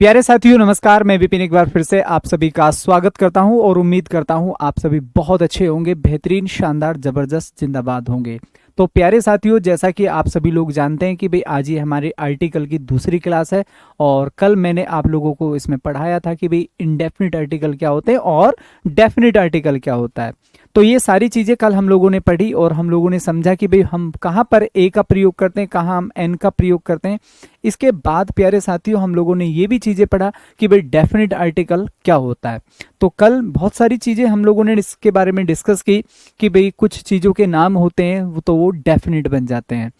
प्यारे साथियों नमस्कार। मैं विपिन एक बार फिर से आप सभी का स्वागत करता हूं और उम्मीद करता हूं आप सभी बहुत अच्छे होंगे, बेहतरीन, शानदार, जबरदस्त, जिंदाबाद होंगे। तो प्यारे साथियों, जैसा कि आप सभी लोग जानते हैं कि भाई आज ही हमारी आर्टिकल की दूसरी क्लास है और कल मैंने आप लोगों को इसमें पढ़ाया था कि भाई इंडेफिनिट आर्टिकल क्या होते हैं और डेफिनिट आर्टिकल क्या होता है। तो ये सारी चीज़ें कल हम लोगों ने पढ़ी और हम लोगों ने समझा कि भाई हम कहाँ पर ए का प्रयोग करते हैं, कहाँ हम एन का प्रयोग करते हैं। इसके बाद प्यारे साथियों हम लोगों ने ये भी चीज़ें पढ़ा कि भाई डेफिनेट आर्टिकल क्या होता है। तो कल बहुत सारी चीज़ें हम लोगों ने इसके बारे में डिस्कस की कि भाई कुछ चीज़ों के नाम होते हैं तो वो डेफिनेट बन जाते हैं,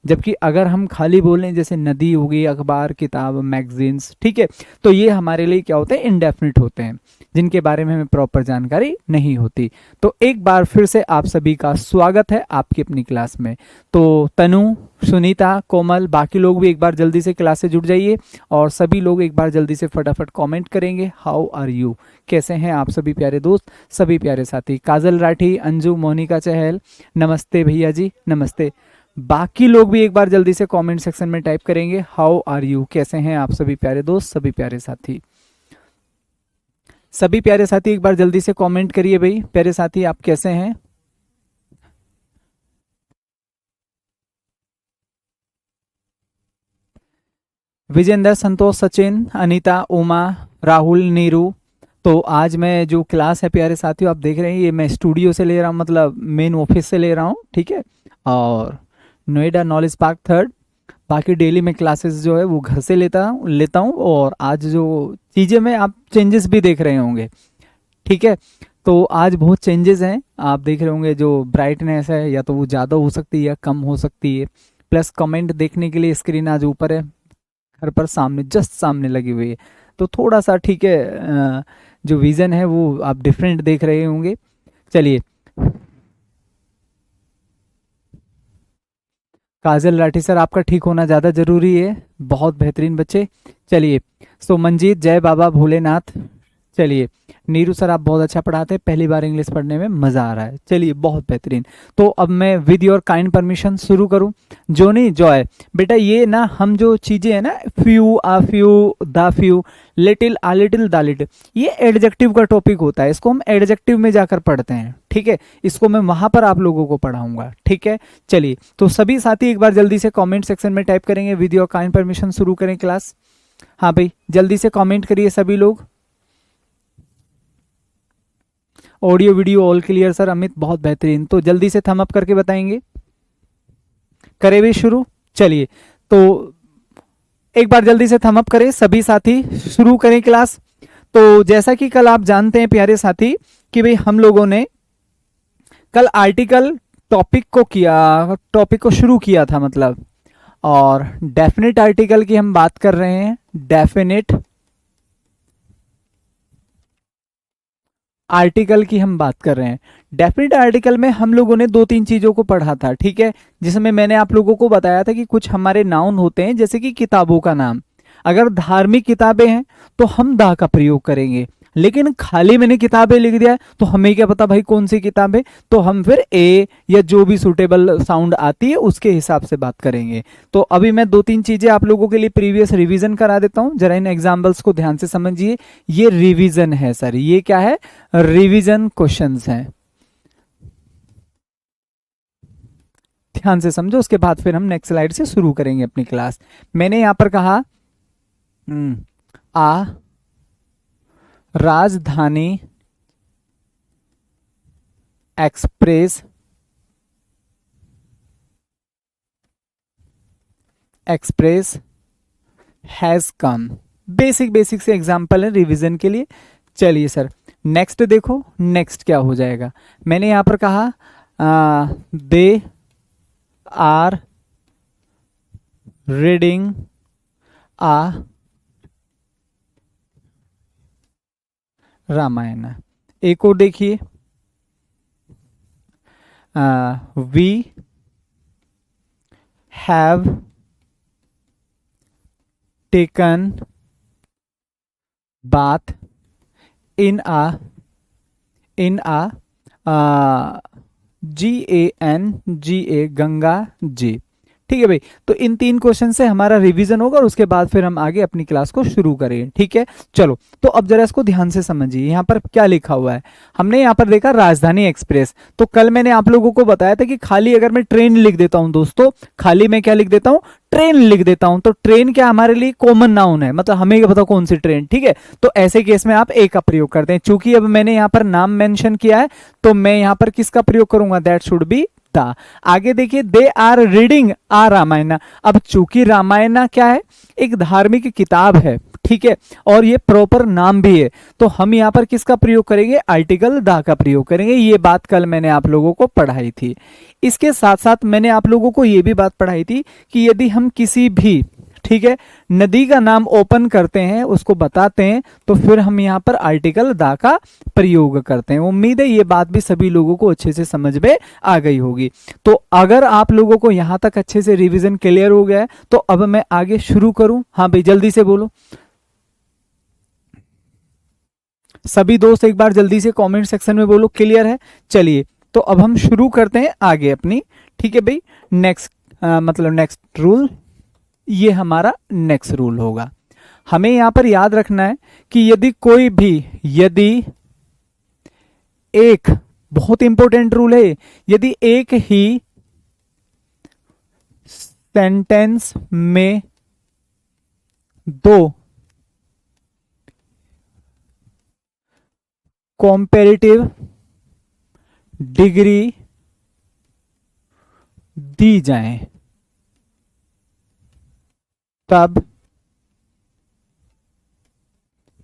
जबकि अगर हम खाली बोलें जैसे नदी होगी, अखबार, किताब, मैगजीन्स, ठीक है, तो ये हमारे लिए क्या होते हैं, इनडेफिनिट होते हैं, जिनके बारे में हमें प्रॉपर जानकारी नहीं होती। तो एक बार फिर से आप सभी का स्वागत है आपकी अपनी क्लास में। तो तनु, सुनीता, कोमल, बाकी लोग भी एक बार जल्दी से क्लास से जुड़ जाइए और सभी लोग एक बार जल्दी से फटाफट कमेंट करेंगे हाउ आर यू, कैसे हैं आप सभी प्यारे दोस्त, सभी प्यारे साथी। काजल राठी, अंजू, मोनिका चहल, नमस्ते भैया जी, नमस्ते। बाकी लोग भी एक बार जल्दी से कमेंट सेक्शन में टाइप करेंगे हाउ आर यू, कैसे हैं आप सभी प्यारे दोस्त, सभी प्यारे साथी। सभी प्यारे साथी एक बार जल्दी से कमेंट करिए भाई, प्यारे साथी आप कैसे हैं। विजेंद्र, संतोष, सचिन, अनीता, उमा, राहुल, नीरू। तो आज मैं जो क्लास है प्यारे साथियों आप देख रहे हैं ये मैं स्टूडियो से ले रहा हूँ, मतलब मेन ऑफिस से ले रहा हूँ, ठीक है। और नोएडा नॉलेज पार्क थर्ड। बाकी डेली मैं क्लासेस जो है वो घर से लेता हूँ और आज जो चीज़ें में आप चेंजेस भी देख रहे होंगे, ठीक है। तो आज बहुत चेंजेस हैं, आप देख रहे होंगे जो ब्राइटनेस है या तो वो ज़्यादा हो सकती है या कम हो सकती है। प्लस कमेंट देखने के लिए स्क्रीन आज ऊपर है, घर पर सामने, जस्ट सामने लगी हुई है। तो थोड़ा सा ठीक है, जो विज़न है वो आप डिफरेंट देख रहे होंगे। चलिए, काजल राठी सर आपका ठीक होना ज़्यादा ज़रूरी है, बहुत बेहतरीन बच्चे। चलिए, सो मंजीत, जय बाबा भोलेनाथ। चलिए, नीरू सर आप बहुत अच्छा पढ़ाते हैं, पहली बार इंग्लिश पढ़ने में मज़ा आ रहा है, चलिए बहुत बेहतरीन। तो अब मैं विद योर काइंड परमिशन शुरू करूं। जोनी, जॉय, बेटा ये ना हम जो चीज़ें हैं ना, few, uh few, the few, little, uh little, the little, ये एडजेक्टिव का टॉपिक होता है, इसको हम एडजेक्टिव में जाकर पढ़ते हैं, ठीक है। इसको मैं वहां पर आप लोगों को पढ़ाऊंगा, ठीक है। चलिए, तो सभी साथी एक बार जल्दी से कमेंट सेक्शन में टाइप करेंगे विद योर काइंड परमिशन, शुरू करें क्लास। हाँ भाई, जल्दी से कमेंट करिए सभी लोग। Audio video all clear sir, Amit बहुत बेहतरीन। तो जल्दी से थम अप करके बताएंगे, करें भी शुरू। चलिए, तो एक बार जल्दी से थम अप करें सभी साथी, शुरू करें क्लास। तो जैसा कि कल आप जानते हैं प्यारे साथी कि भाई हम लोगों ने कल आर्टिकल टॉपिक को शुरू किया था, मतलब, और डेफिनेट आर्टिकल की हम बात कर रहे हैं। डेफिनेट आर्टिकल की हम बात कर रहे हैं। डेफिनेट आर्टिकल में हम लोगों ने दो तीन चीज़ों को पढ़ा था, ठीक है, जिसमें मैंने आप लोगों को बताया था कि कुछ हमारे नाउन होते हैं, जैसे कि किताबों का नाम। अगर धार्मिक किताबें हैं तो हम दा का प्रयोग करेंगे, लेकिन खाली मैंने किताबें लिख दिया है तो हमें क्या पता भाई कौन सी किताब है, तो हम फिर ए या जो भी सुटेबल साउंड आती है उसके हिसाब से बात करेंगे। तो अभी मैं दो तीन चीज़ें आप लोगों के लिए प्रीवियस रिवीजन करा देता हूँ, जरा इन एग्जाम्पल्स को ध्यान से समझिए। ये रिवीजन है सर, ये क्या है, रिवीजन क्वेश्चंस हैं, ध्यान से समझो, उसके बाद फिर हम नेक्स्ट स्लाइड से शुरू करेंगे अपनी क्लास। मैंने यहां पर कहा आ राजधानी express has come. Basic basic से एग्जाम्पल है रिवीजन के लिए। चलिए सर, नेक्स्ट देखो, नेक्स्ट क्या हो जाएगा। मैंने यहां पर कहा they are reading a Ramayana. एक और देखिए, we have taken bath in a GANGA, Ganga ji, ठीक है भाई। तो इन 3 क्वेश्चन से हमारा रिवीजन होगा और उसके बाद फिर हम आगे अपनी क्लास को शुरू करेंगे, ठीक है। चलो, तो अब जरा इसको ध्यान से समझिए, यहाँ पर क्या लिखा हुआ है। हमने यहाँ पर देखा राजधानी एक्सप्रेस। तो कल मैंने आप लोगों को बताया था कि खाली अगर मैं ट्रेन लिख देता हूं दोस्तों, खाली मैं क्या लिख देता हूं, ट्रेन लिख देता हूं, तो ट्रेन क्या हमारे लिए कॉमन नाउन है, मतलब हमें क्या पता कौन सी ट्रेन, ठीक है। तो ऐसे केस में आप ए का प्रयोग करते हैं। चूंकि अब मैंने यहाँ पर नाम मेंशन किया है, तो मैं यहाँ पर किसका प्रयोग करूंगा, दैट शुड बी द। आगे देखिए, दे आर रीडिंग आ रामायण। अब चूंकि रामायण क्या है, एक धार्मिक किताब है, ठीक है, और ये प्रॉपर नाम भी है, तो हम यहाँ पर किसका प्रयोग करेंगे, आर्टिकल द का प्रयोग करेंगे। ये बात कल मैंने आप लोगों को पढ़ाई थी। इसके साथ साथ मैंने आप लोगों को ये भी बात पढ़ाई थी कि यदि हम किसी भी, ठीक है, नदी का नाम ओपन करते हैं, उसको बताते हैं, तो फिर हम यहाँ पर आर्टिकल द का प्रयोग करते हैं। उम्मीद है ये बात भी सभी लोगों को अच्छे से समझ में आ गई होगी। तो अगर आप लोगों को यहाँ तक अच्छे से रिवीजन क्लियर हो गया है, तो अब मैं आगे शुरू करूं। हाँ भाई, जल्दी से बोलो सभी दोस्त, एक बार जल्दी से कमेंट सेक्शन में बोलो क्लियर है। चलिए, तो अब हम शुरू करते हैं आगे अपनी, ठीक है भाई। नेक्स्ट मतलब नेक्स्ट रूल, ये हमारा नेक्स्ट रूल होगा। हमें यहां पर याद रखना है कि यदि कोई भी, यदि एक, बहुत इंपॉर्टेंट रूल है, यदि एक ही सेंटेंस में दो कंपैरेटिव डिग्री दी जाए, तब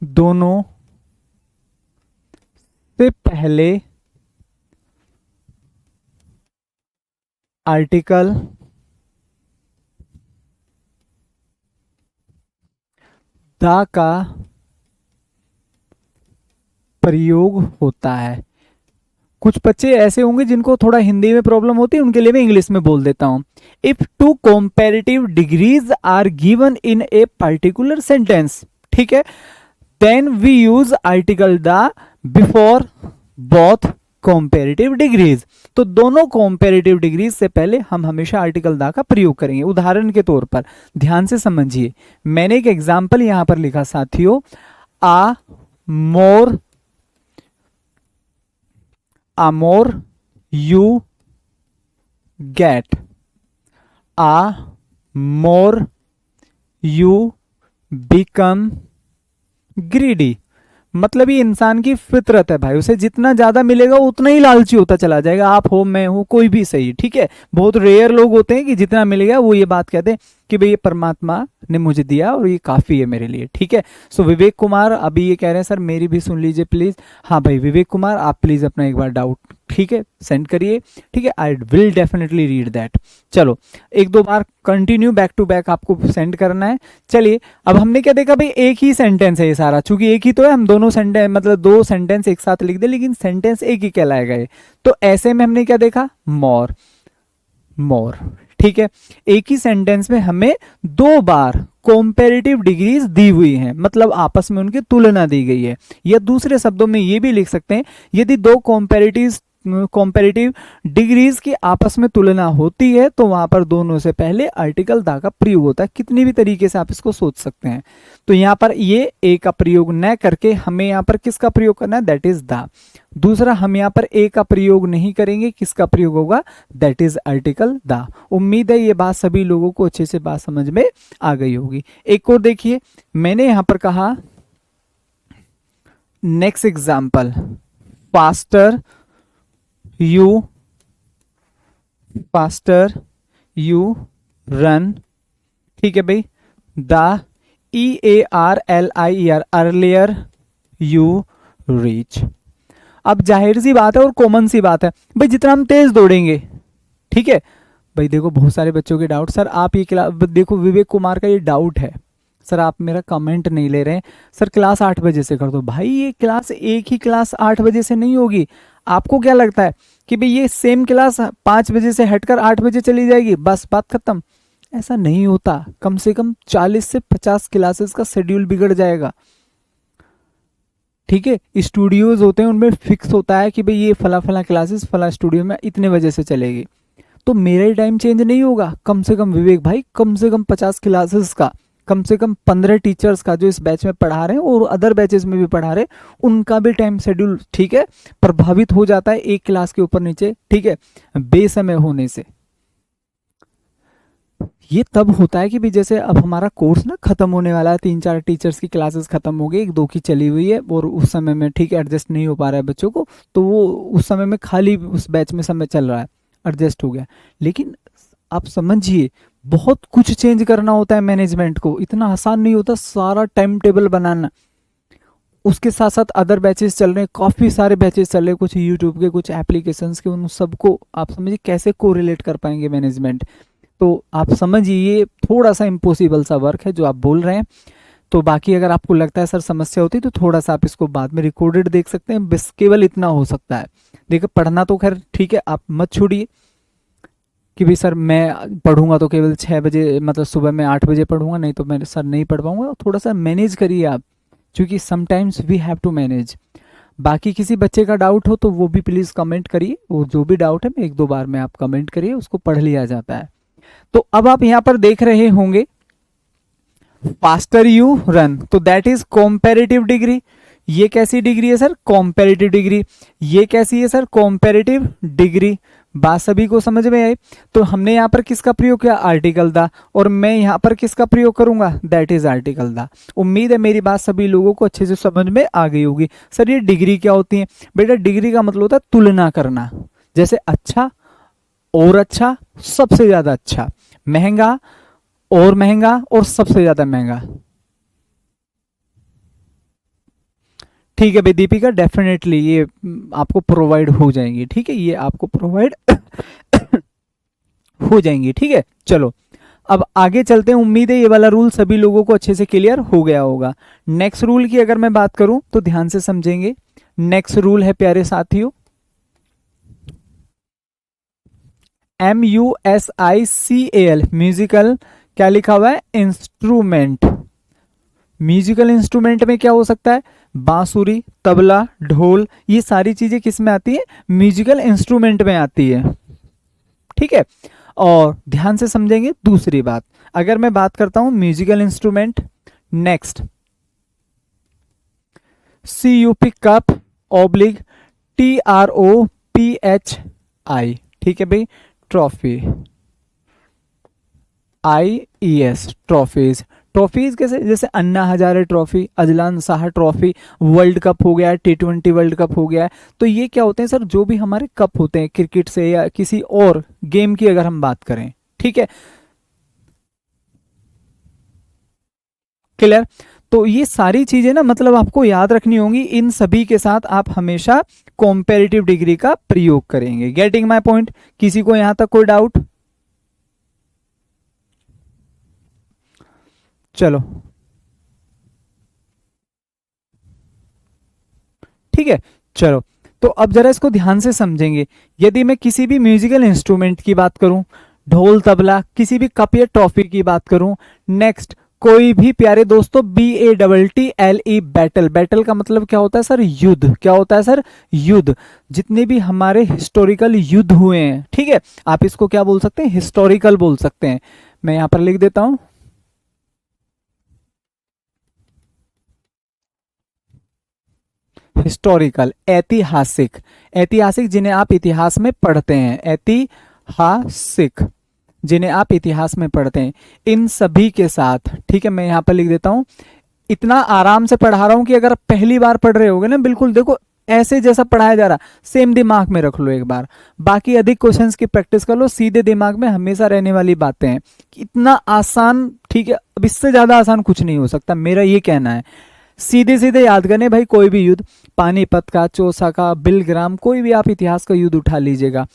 दोनों से पहले आर्टिकल द का प्रयोग होता है। कुछ बच्चे ऐसे होंगे जिनको थोड़ा हिंदी में प्रॉब्लम होती है, उनके लिए मैं इंग्लिश में बोल देता हूं। If two comparative degrees are given in a particular sentence, ठीक है, then we use article the before both comparative degrees. तो दोनों कंपैरेटिव डिग्रीज से पहले हम हमेशा आर्टिकल द का प्रयोग करेंगे। उदाहरण के तौर पर ध्यान से समझिए, मैंने एक एग्जाम्पल यहां पर लिखा साथियों, आ मोर you get, a more you become greedy। मतलब ये इंसान की फितरत है भाई, उसे जितना ज्यादा मिलेगा उतना ही लालची होता चला जाएगा। आप हो, मैं हूं, कोई भी सही, ठीक है। बहुत रेयर लोग होते हैं कि जितना मिलेगा वो ये बात कहते हैं कि भाई ये परमात्मा ने मुझे दिया और ये काफी है मेरे लिए, ठीक है। सो विवेक कुमार अभी ये कह रहे हैं सर मेरी भी सुन लीजिए प्लीज। हाँ भाई विवेक कुमार, आप प्लीज अपना एक बार डाउट, ठीक है, सेंड करिए, ठीक है। I will definitely read that. चलो, एक दो बार कंटिन्यू बैक टू बैक आपको सेंड करना है। चलिए, अब हमने क्या देखा भाई, एक ही सेंटेंस है ये सारा, चूंकि एक ही तो है, हम दोनों सेंटेंस मतलब दो सेंटेंस एक साथ लिख दे, लेकिन सेंटेंस एक ही कहलाएगा ये। तो ऐसे में हमने क्या देखा, मोर, ठीक है। एक ही सेंटेंस में हमें दो बार कंपैरेटिव डिग्रीज दी हुई हैं, मतलब आपस में उनकी तुलना दी गई है। या दूसरे शब्दों में ये भी लिख सकते हैं, यदि दो कंपैरेटिव डिग्रीज की आपस में तुलना होती है तो वहां पर दोनों से पहले आर्टिकल द का प्रयोग होता है। कितनी भी तरीके से आप इसको सोच सकते हैं। तो यहां पर ये ए का प्रयोग न करके हमें यहां पर किसका प्रयोग करना है, दैट इज द। दूसरा, हम यहां पर ए का प्रयोग नहीं करेंगे, किसका प्रयोग होगा, दैट इज आर्टिकल द। उम्मीद है ये बात सभी लोगों को अच्छे से बात समझ में आ गई होगी। एक और देखिए, मैंने यहां पर कहा next example, faster you run, ठीक है भाई, the EARLIER earlier you reach. अब जाहिर सी बात है और कॉमन सी बात है भाई, जितना हम तेज दौड़ेंगे, ठीक है भाई। देखो बहुत सारे बच्चों के डाउट, सर आप ये क्लास, देखो विवेक कुमार का ये डाउट है, सर आप मेरा कमेंट नहीं ले रहे हैं, सर क्लास 8 बजे से कर दो। भाई ये क्लास एक ही क्लास 8 बजे से नहीं होगी। आपको क्या लगता है कि भाई ये सेम क्लास 5 बजे से हटकर 8 बजे चली जाएगी, बस बात खत्म? ऐसा नहीं होता। कम से कम 40 से 50 क्लासेस का शेड्यूल बिगड़ जाएगा, ठीक है। स्टूडियोज होते हैं उनमें फिक्स होता है कि भाई ये फला क्लासेस फला स्टूडियो में इतने बजे से चलेगी। तो मेरा ही टाइम चेंज नहीं होगा? कम से कम विवेक भाई, कम से कम 50 क्लासेस का, कम से कम 15 टीचर्स का जो इस बैच में पढ़ा रहे हैं और अदर बैचेस में भी पढ़ा रहे हैं, उनका भी टाइम शेड्यूल, ठीक है, प्रभावित हो जाता है एक क्लास के ऊपर नीचे, ठीक है, बेसमय होने से। ये तब होता है कि भी जैसे अब हमारा कोर्स ना खत्म होने वाला है, 3-4 टीचर्स की क्लासेस खत्म हो गई, 1-2 की चली हुई है, और उस समय में ठीक है एडजस्ट नहीं हो पा रहा है बच्चों को, तो वो उस समय में खाली उस बैच में समय चल रहा है, एडजस्ट हो गया। लेकिन आप समझिए बहुत कुछ चेंज करना होता है मैनेजमेंट को, इतना आसान नहीं होता सारा टाइम टेबल बनाना। उसके साथ साथ अदर बैचेस चल रहे हैं, काफ़ी सारे बैचेस चल रहे हैं, कुछ यूट्यूब के, कुछ एप्लीकेशंस के, उन सबको आप समझिए कैसे कोरिलेट कर पाएंगे मैनेजमेंट। तो आप समझिए ये थोड़ा सा इम्पॉसिबल सा वर्क है जो आप बोल रहे हैं। तो बाकी अगर आपको लगता है सर समस्या होती है तो थोड़ा सा आप इसको बाद में रिकॉर्डेड देख सकते हैं, बस केवल इतना हो सकता है। देखिए पढ़ना तो खैर ठीक है, आप मत छोड़िए कि भाई सर मैं पढ़ूंगा तो केवल 6 बजे, मतलब सुबह में 8 बजे पढ़ूंगा, नहीं तो मैं सर नहीं पढ़ पाऊंगा। थोड़ा सा मैनेज करिए आप, क्योंकि sometimes we have to manage. बाकी किसी बच्चे का डाउट हो तो वो भी प्लीज़ कमेंट करिए, और जो भी डाउट है मैं 1-2 बार में आप कमेंट करिए, उसको पढ़ लिया जाता है। तो अब आप यहाँ पर देख रहे होंगे फास्टर यू रन, तो दैट इज कॉम्पेरेटिव डिग्री। ये कैसी डिग्री है सर? Comparative degree. ये कैसी है सर? Comparative degree. बात सभी को समझ में आई? तो हमने यहाँ पर किसका प्रयोग किया? आर्टिकल दा, और मैं यहाँ पर किसका प्रयोग करूंगा? दैट इज आर्टिकल दा। उम्मीद है मेरी बात सभी लोगों को अच्छे से समझ में आ गई होगी। सर ये डिग्री क्या होती है? बेटा डिग्री का मतलब होता है तुलना करना, जैसे अच्छा और अच्छा, सबसे ज्यादा अच्छा, महंगा और महंगा, और सबसे ज्यादा महंगा। ठीक है भाई दीपिका, डेफिनेटली ये आपको प्रोवाइड हो जाएंगी, ठीक है, ये आपको प्रोवाइड हो जाएंगी, ठीक है। चलो अब आगे चलते हैं, उम्मीद है ये वाला रूल सभी लोगों को अच्छे से क्लियर हो गया होगा। नेक्स्ट रूल की अगर मैं बात करूं तो ध्यान से समझेंगे। नेक्स्ट रूल है प्यारे साथियों MUSICAL, म्यूजिकल, क्या लिखा हुआ है? इंस्ट्रूमेंट। म्यूजिकल इंस्ट्रूमेंट में क्या हो सकता है? बांसुरी, तबला, ढोल, ये सारी चीजें किस में आती है? म्यूजिकल इंस्ट्रूमेंट में आती है, ठीक है। और ध्यान से समझेंगे दूसरी बात, अगर मैं बात करता हूं musical instrument, next CUP cup oblique TROPHI, ठीक है भाई, ट्रॉफी, IES, ट्रॉफीज। ट्रॉफीज कैसे? जैसे Anna Hazare trophy, Azlan Shah trophy, world cup हो गया, T20 वर्ल्ड कप हो गया। तो ये क्या होते हैं सर? जो भी हमारे कप होते हैं क्रिकेट से या किसी और गेम की अगर हम बात करें, ठीक है, क्लियर। तो ये सारी चीजें ना मतलब आपको याद रखनी होंगी, इन सभी के साथ आप हमेशा कॉम्पेरेटिव डिग्री का प्रयोग करेंगे। Getting my point? किसी को यहां तक कोई डाउट? चलो ठीक है, चलो तो अब जरा इसको ध्यान से समझेंगे। यदि मैं किसी भी म्यूजिकल इंस्ट्रूमेंट की बात करूं, ढोल, तबला, किसी भी कप या ट्रॉफी की बात करूं, नेक्स्ट कोई भी प्यारे दोस्तों BATTLE, बैटल। बैटल का मतलब क्या होता है सर? युद्ध। क्या होता है सर? युद्ध। जितने भी हमारे हिस्टोरिकल युद्ध हुए हैं, ठीक है, आप इसको क्या बोल सकते हैं? हिस्टोरिकल बोल सकते हैं। मैं यहां पर लिख देता हूं हिस्टोरिकल, ऐतिहासिक। ऐतिहासिक जिन्हें आप इतिहास में पढ़ते हैं, ऐतिहासिक जिन्हें आप इतिहास में पढ़ते हैं, इन सभी के साथ, ठीक है, मैं यहां पर लिख देता हूं। इतना आराम से पढ़ा रहा हूं कि अगर आप पहली बार पढ़ रहे होगे ना, बिल्कुल देखो ऐसे जैसा पढ़ाया जा रहा, सेम दिमाग में रख लो एक बार। बाकी अधिक क्वेश्चंस की प्रैक्टिस कर लो, सीधे दिमाग में हमेशा रहने वाली बातें हैं। इतना आसान, ठीक है, अब इससे ज्यादा आसान कुछ नहीं हो सकता, मेरा ये कहना है। सीधे सीधे याद करने भाई, कोई भी युद्ध, पानीपत का, चौसा का, बिलग्राम, कोई भी आप इतिहास का युद्ध उठा लीजिएगा,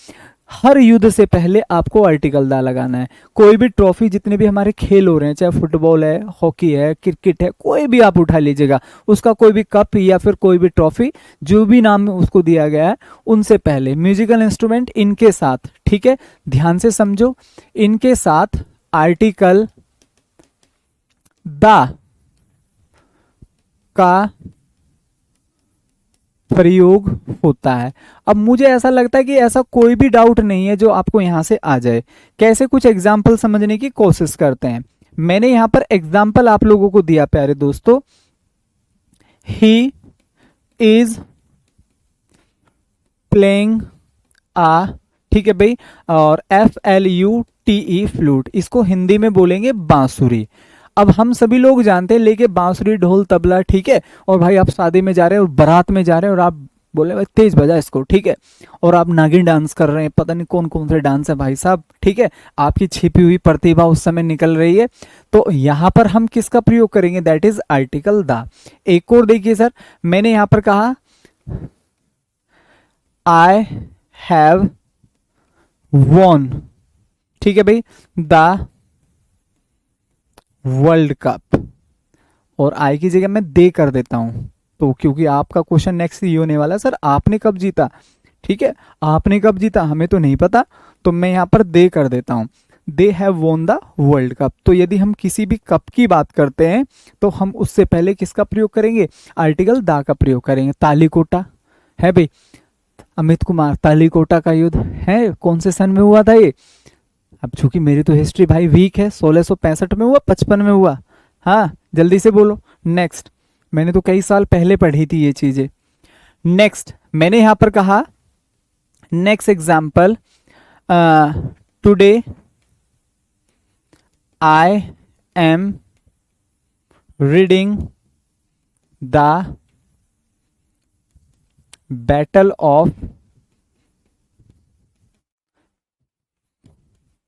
हर युद्ध से पहले आपको आर्टिकल दा लगाना है। कोई भी ट्रॉफी, जितने भी हमारे खेल हो रहे हैं, चाहे फुटबॉल है, हॉकी है, क्रिकेट है, कोई भी आप उठा लीजिएगा, उसका कोई भी कप या फिर कोई भी ट्रॉफी, जो भी नाम उसको दिया गया है, उनसे पहले म्यूजिकल इंस्ट्रूमेंट इनके साथ, ठीक है, ध्यान से समझो, इनके साथ आर्टिकल दा का प्रयोग होता है। अब मुझे ऐसा लगता है कि ऐसा कोई भी डाउट नहीं है जो आपको यहां से आ जाए। कैसे, कुछ एग्जाम्पल समझने की कोशिश करते हैं। मैंने यहां पर एग्जाम्पल आप लोगों को दिया प्यारे दोस्तों, ही इज प्लेइंग आ, ठीक है भाई, और FLUTE फ्लूट, इसको हिंदी में बोलेंगे बांसुरी। अब हम सभी लोग जानते हैं लेके बांसुरी ढोल तबला, ठीक है, और भाई आप शादी में जा रहे हैं और बारात में जा रहे हैं और आप बोले भाई तेज बजा इसको, ठीक है, और आप नागिन डांस कर रहे हैं, पता नहीं कौन कौन से डांस है भाई साहब, ठीक है, आपकी छिपी हुई प्रतिभा उस समय निकल रही है। तो यहां पर हम किसका प्रयोग करेंगे, दैट इज आर्टिकल द। एक और देखिए सर, मैंने यहां पर कहा आई हैव वॉन, ठीक है भाई, द वर्ल्ड कप, और आई की जगह मैं दे कर देता हूं, तो क्योंकि आपका क्वेश्चन नेक्स्ट ये होने वाला है, सर आपने कब जीता, ठीक है, आपने कब जीता हमें तो नहीं पता, तो मैं यहां पर दे कर देता हूं, they have won the world cup. तो यदि हम किसी भी कप की बात करते हैं तो हम उससे पहले किसका प्रयोग करेंगे, आर्टिकल दा का प्रयोग करेंगे। तालीकोटा है भाई, अमित कुमार, तालीकोटा का युद्ध है, कौन से सन में हुआ था ये। अब चूंकि मेरी तो हिस्ट्री भाई वीक है, 1665 में हुआ, 55 में हुआ, हाँ जल्दी से बोलो। नेक्स्ट, मैंने तो कई साल पहले पढ़ी थी ये चीजें। नेक्स्ट मैंने यहां पर कहा, next example, today I am reading the battle of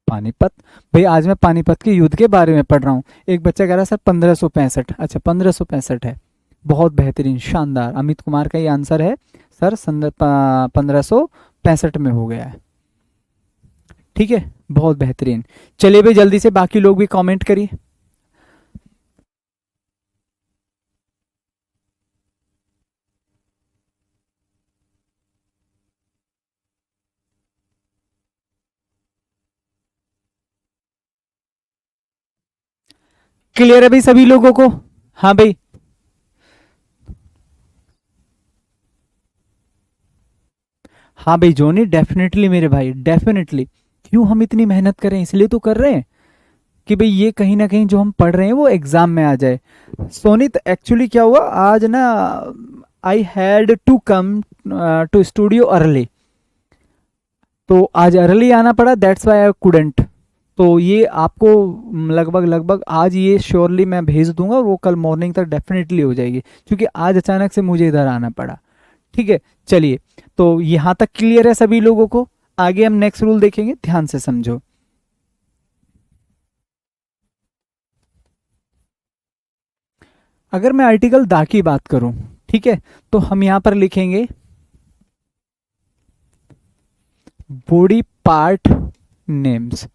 Panipat. भाई आज मैं पानीपत के युद्ध के बारे में पढ़ रहा हूं। एक बच्चा कह रहा है सर 1565, अच्छा 1565 है, बहुत बेहतरीन, शानदार। अमित कुमार का ये आंसर है सर, 1565 में हो गया है, ठीक है, बहुत बेहतरीन। चलिए भाई जल्दी से बाकी लोग भी कमेंट करिए। क्लियर है भाई सभी लोगों को, हाँ भाई, हाँ भाई जोनी, डेफिनेटली मेरे भाई, डेफिनेटली। क्यों हम इतनी मेहनत करें, इसलिए तो कर रहे हैं कि भाई ये कहीं ना कहीं जो हम पढ़ रहे हैं वो एग्जाम में आ जाए। सोनित एक्चुअली क्या हुआ आज ना, I had to come to studio early, तो आज अर्ली आना पड़ा, दैट्स वाई आई कुडेंट। तो ये आपको लगभग लगभग आज ये श्योरली मैं भेज दूंगा और वो कल मॉर्निंग तक डेफिनेटली हो जाएगी, क्योंकि आज अचानक से मुझे इधर आना पड़ा, ठीक है। चलिए, तो यहां तक क्लियर है सभी लोगों को, आगे हम नेक्स्ट रूल देखेंगे, ध्यान से समझो। अगर मैं आर्टिकल दा की बात करूं, ठीक है, तो हम यहां पर लिखेंगे बॉडी पार्ट नेम्स।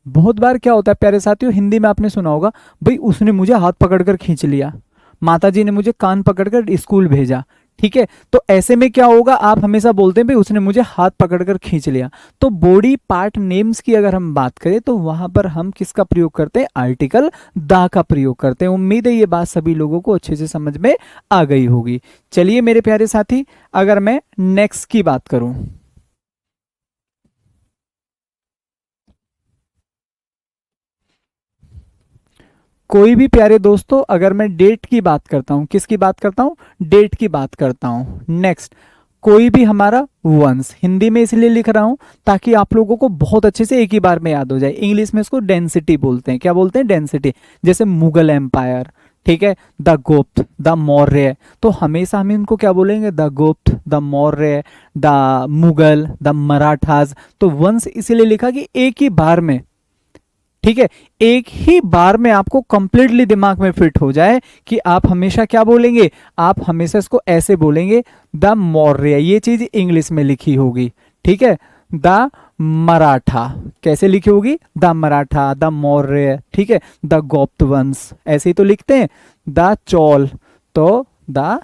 बहुत बार क्या होता है प्यारे साथियों, हिंदी में आपने सुना होगा, भाई उसने मुझे हाथ पकड़कर खींच लिया, माताजी ने मुझे कान पकड़कर स्कूल भेजा, ठीक है। तो ऐसे में क्या होगा, आप हमेशा बोलते हैं भाई उसने मुझे हाथ पकड़कर खींच लिया। तो बॉडी पार्ट नेम्स की अगर हम बात करें तो वहां पर हम किसका प्रयोग करते हैं, आर्टिकल दा का प्रयोग करते हैं। उम्मीद है ये बात सभी लोगों को अच्छे से समझ में आ गई होगी। चलिए मेरे प्यारे साथी, अगर मैं नेक्स्ट की बात करूं, कोई भी प्यारे दोस्तों, अगर मैं डेट की बात करता हूं, किसकी बात करता हूं, डेट की बात करता हूं। नेक्स्ट, कोई भी हमारा वंश, हिंदी में इसलिए लिख रहा हूं ताकि आप लोगों को बहुत अच्छे से एक ही बार में याद हो जाए। इंग्लिश में इसको डेंसिटी बोलते हैं, क्या बोलते हैं, डेंसिटी। जैसे मुगल एम्पायर, ठीक है, द गुप्त, द मौर्य, तो हमेशा हम इनको क्या बोलेंगे, द गुप्त, the Maurya, the Mughal, the Marathas. तो वंश इसीलिए लिखा कि एक ही बार में, ठीक है, एक ही बार में आपको कंप्लीटली दिमाग में फिट हो जाए कि आप हमेशा क्या बोलेंगे, आप हमेशा इसको ऐसे बोलेंगे, द मौर्य, ये चीज इंग्लिश में लिखी होगी, ठीक है। द मराठा कैसे लिखी होगी, द मराठा, द मौर्य, ठीक है, द गुप्त वंश ऐसे ही तो लिखते हैं। द चोल, तो द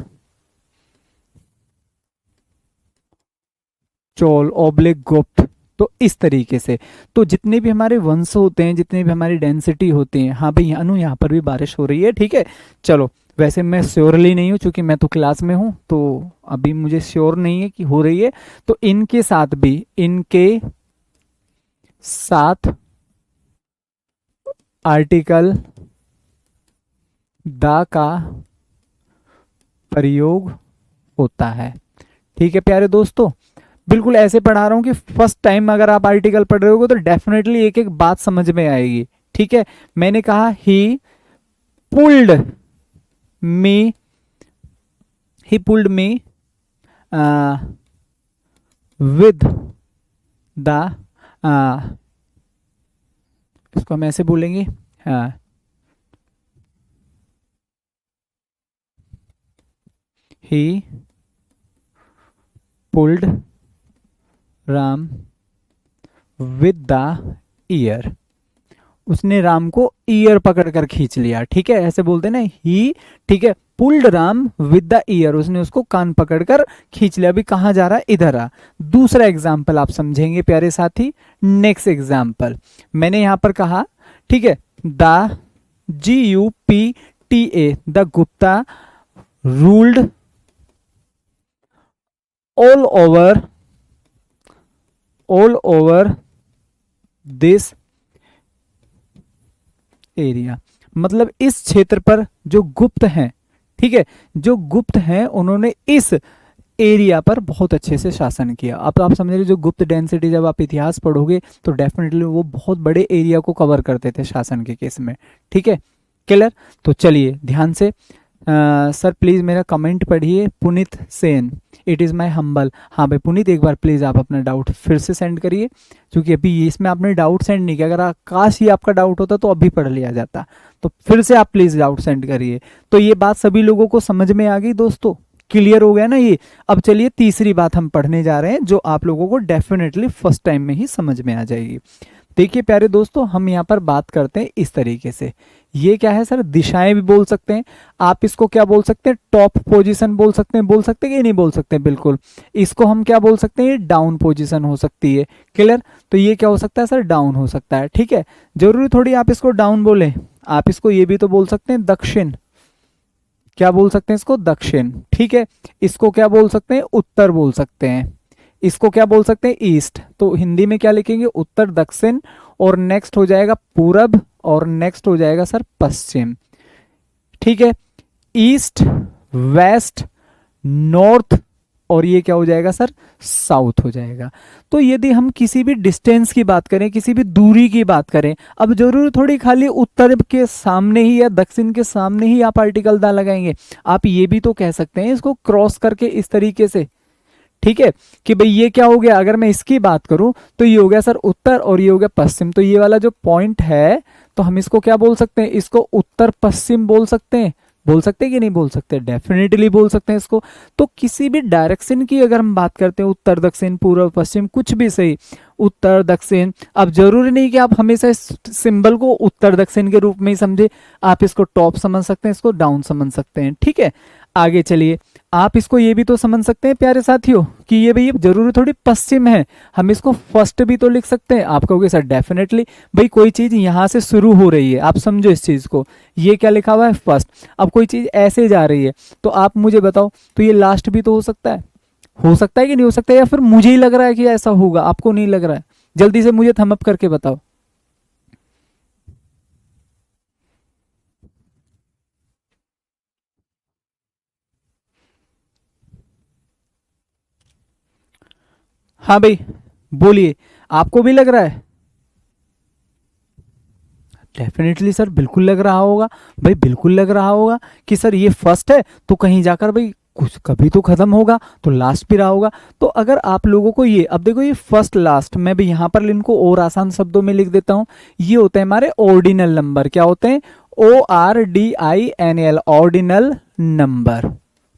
चोल ओब्लिक गुप्त, तो इस तरीके से। तो जितने भी हमारे वंश होते हैं, जितने भी हमारी डेंसिटी होती है, हाँ भाई अनु यहाँ पर भी बारिश हो रही है, ठीक है। चलो वैसे मैं श्योरली नहीं हूँ, क्योंकि मैं तो क्लास में हूँ, तो अभी मुझे श्योर नहीं है कि हो रही है। तो इनके साथ भी, इनके साथ आर्टिकल द का प्रयोग होता है। ठीक है प्यारे दोस्तों, बिल्कुल ऐसे पढ़ा रहा हूं कि फर्स्ट टाइम अगर आप आर्टिकल पढ़ रहे हो तो डेफिनेटली एक एक बात समझ में आएगी। ठीक है, मैंने कहा ही pulled me, he pulled me with the, इसको हम ऐसे बोलेंगे, ही pulled Ram with the year, उसने राम को ईयर पकड़कर खींच लिया। ठीक है, ऐसे बोलते ना ही। ठीक है, pulled Ram with the year, उसने उसको कान पकड़कर खींच लिया। अभी कहां जा रहा है, इधर आ। दूसरा एग्जाम्पल आप समझेंगे प्यारे साथी। नेक्स्ट एग्जाम्पल मैंने यहां पर कहा, ठीक है, the GUPTA, the Gupta ruled all over this area, मतलब इस क्षेत्र पर जो गुप्त हैं, ठीक है, जो गुप्त हैं उन्होंने इस एरिया पर बहुत अच्छे से शासन किया। अब आप समझ रहे, जो गुप्त डेंसिटी, जब आप इतिहास पढ़ोगे तो डेफिनेटली वो बहुत बड़े एरिया को कवर करते थे शासन के केस में। ठीक है, क्लियर। तो चलिए ध्यान से, सर प्लीज़ मेरा कमेंट पढ़िए। Puneet Sen, it is my humble. हाँ भाई पुनीत, एक बार प्लीज़ आप अपना डाउट फिर से सेंड करिए, क्योंकि अभी इसमें आपने डाउट सेंड नहीं किया। अगर काश ही आपका डाउट होता तो अभी पढ़ लिया जाता। तो फिर से आप प्लीज़ डाउट सेंड करिए। तो ये बात सभी लोगों को समझ में आ गई दोस्तों, क्लियर हो गया ना ये। अब चलिए तीसरी बात हम पढ़ने जा रहे हैं, जो आप लोगों को डेफिनेटली फर्स्ट टाइम में ही समझ में आ जाएगी। देखिए प्यारे दोस्तों, हम यहाँ पर बात करते हैं इस तरीके से। ये क्या है सर, दिशाएं भी बोल सकते हैं आप, इसको क्या बोल सकते हैं, टॉप पोजीशन बोल सकते हैं। बोल सकते हैं कि नहीं बोल सकते, बिल्कुल। इसको हम क्या बोल सकते हैं, डाउन पोजीशन हो सकती है। क्लियर। तो ये क्या हो सकता है सर, डाउन हो सकता है। ठीक है, जरूरी थोड़ी आप इसको डाउन बोले, आप इसको ये भी तो बोल सकते हैं दक्षिण। क्या बोल सकते हैं इसको, दक्षिण। ठीक है, इसको क्या बोल सकते हैं, उत्तर बोल सकते हैं। इसको क्या बोल सकते हैं, ईस्ट। तो हिंदी में क्या लिखेंगे, उत्तर, दक्षिण, और नेक्स्ट हो जाएगा पूरब, और नेक्स्ट हो जाएगा सर पश्चिम। ठीक है, ईस्ट, वेस्ट, नॉर्थ, और ये क्या हो जाएगा सर, साउथ हो जाएगा। तो यदि हम किसी भी डिस्टेंस की बात करें, किसी भी दूरी की बात करें, अब जरूरी थोड़ी खाली उत्तर के सामने ही या दक्षिण के सामने ही आप आर्टिकल दा लगाएंगे। आप ये भी तो कह सकते हैं इसको क्रॉस करके इस तरीके से। ठीक है, कि भाई ये क्या हो गया, अगर मैं इसकी बात करूं तो ये हो गया सर उत्तर, और ये हो गया पश्चिम। तो ये वाला जो पॉइंट है, तो हम इसको क्या बोल सकते हैं, इसको उत्तर पश्चिम बोल सकते हैं। बोल सकते हैं कि नहीं बोल सकते, डेफिनेटली बोल सकते हैं इसको। तो किसी भी डायरेक्शन की अगर हम बात करते हैं, उत्तर, दक्षिण, पूर्व, पश्चिम, कुछ भी सही, उत्तर, दक्षिण। अब जरूरी नहीं कि आप हमेशा इस सिंबल को उत्तर दक्षिण के रूप में ही समझे, आप इसको टॉप समझ सकते हैं, इसको डाउन समझ सकते हैं। ठीक है, आगे चलिए, आप इसको ये भी तो समझ सकते हैं प्यारे साथियों कि ये भाई जरूरी थोड़ी पश्चिम है, हम इसको फर्स्ट भी तो लिख सकते हैं। आप कहोगे सर डेफिनेटली, भाई कोई चीज यहां से शुरू हो रही है, आप समझो इस चीज को, ये क्या लिखा हुआ है, फर्स्ट। अब कोई चीज ऐसे जा रही है, तो आप मुझे बताओ, तो ये लास्ट भी तो हो सकता है। हो सकता है कि नहीं हो सकता, या फिर मुझे ही लग रहा है कि ऐसा होगा, आपको नहीं लग रहा है? जल्दी से मुझे थम अप करके बताओ। हाँ भाई बोलिए, आपको भी लग रहा है? डेफिनेटली सर, बिल्कुल लग रहा होगा भाई, बिल्कुल लग रहा होगा कि सर ये फर्स्ट है, तो कहीं जाकर भाई कुछ कभी तो खत्म होगा, तो लास्ट भी रहा होगा। तो अगर आप लोगों को ये, अब देखो ये फर्स्ट लास्ट, मैं भी यहाँ पर इनको और आसान शब्दों में लिख देता हूँ। ये होते हैं हमारे ऑर्डिनल नंबर। क्या होते हैं, ORDINAL, ऑर्डिनल नंबर।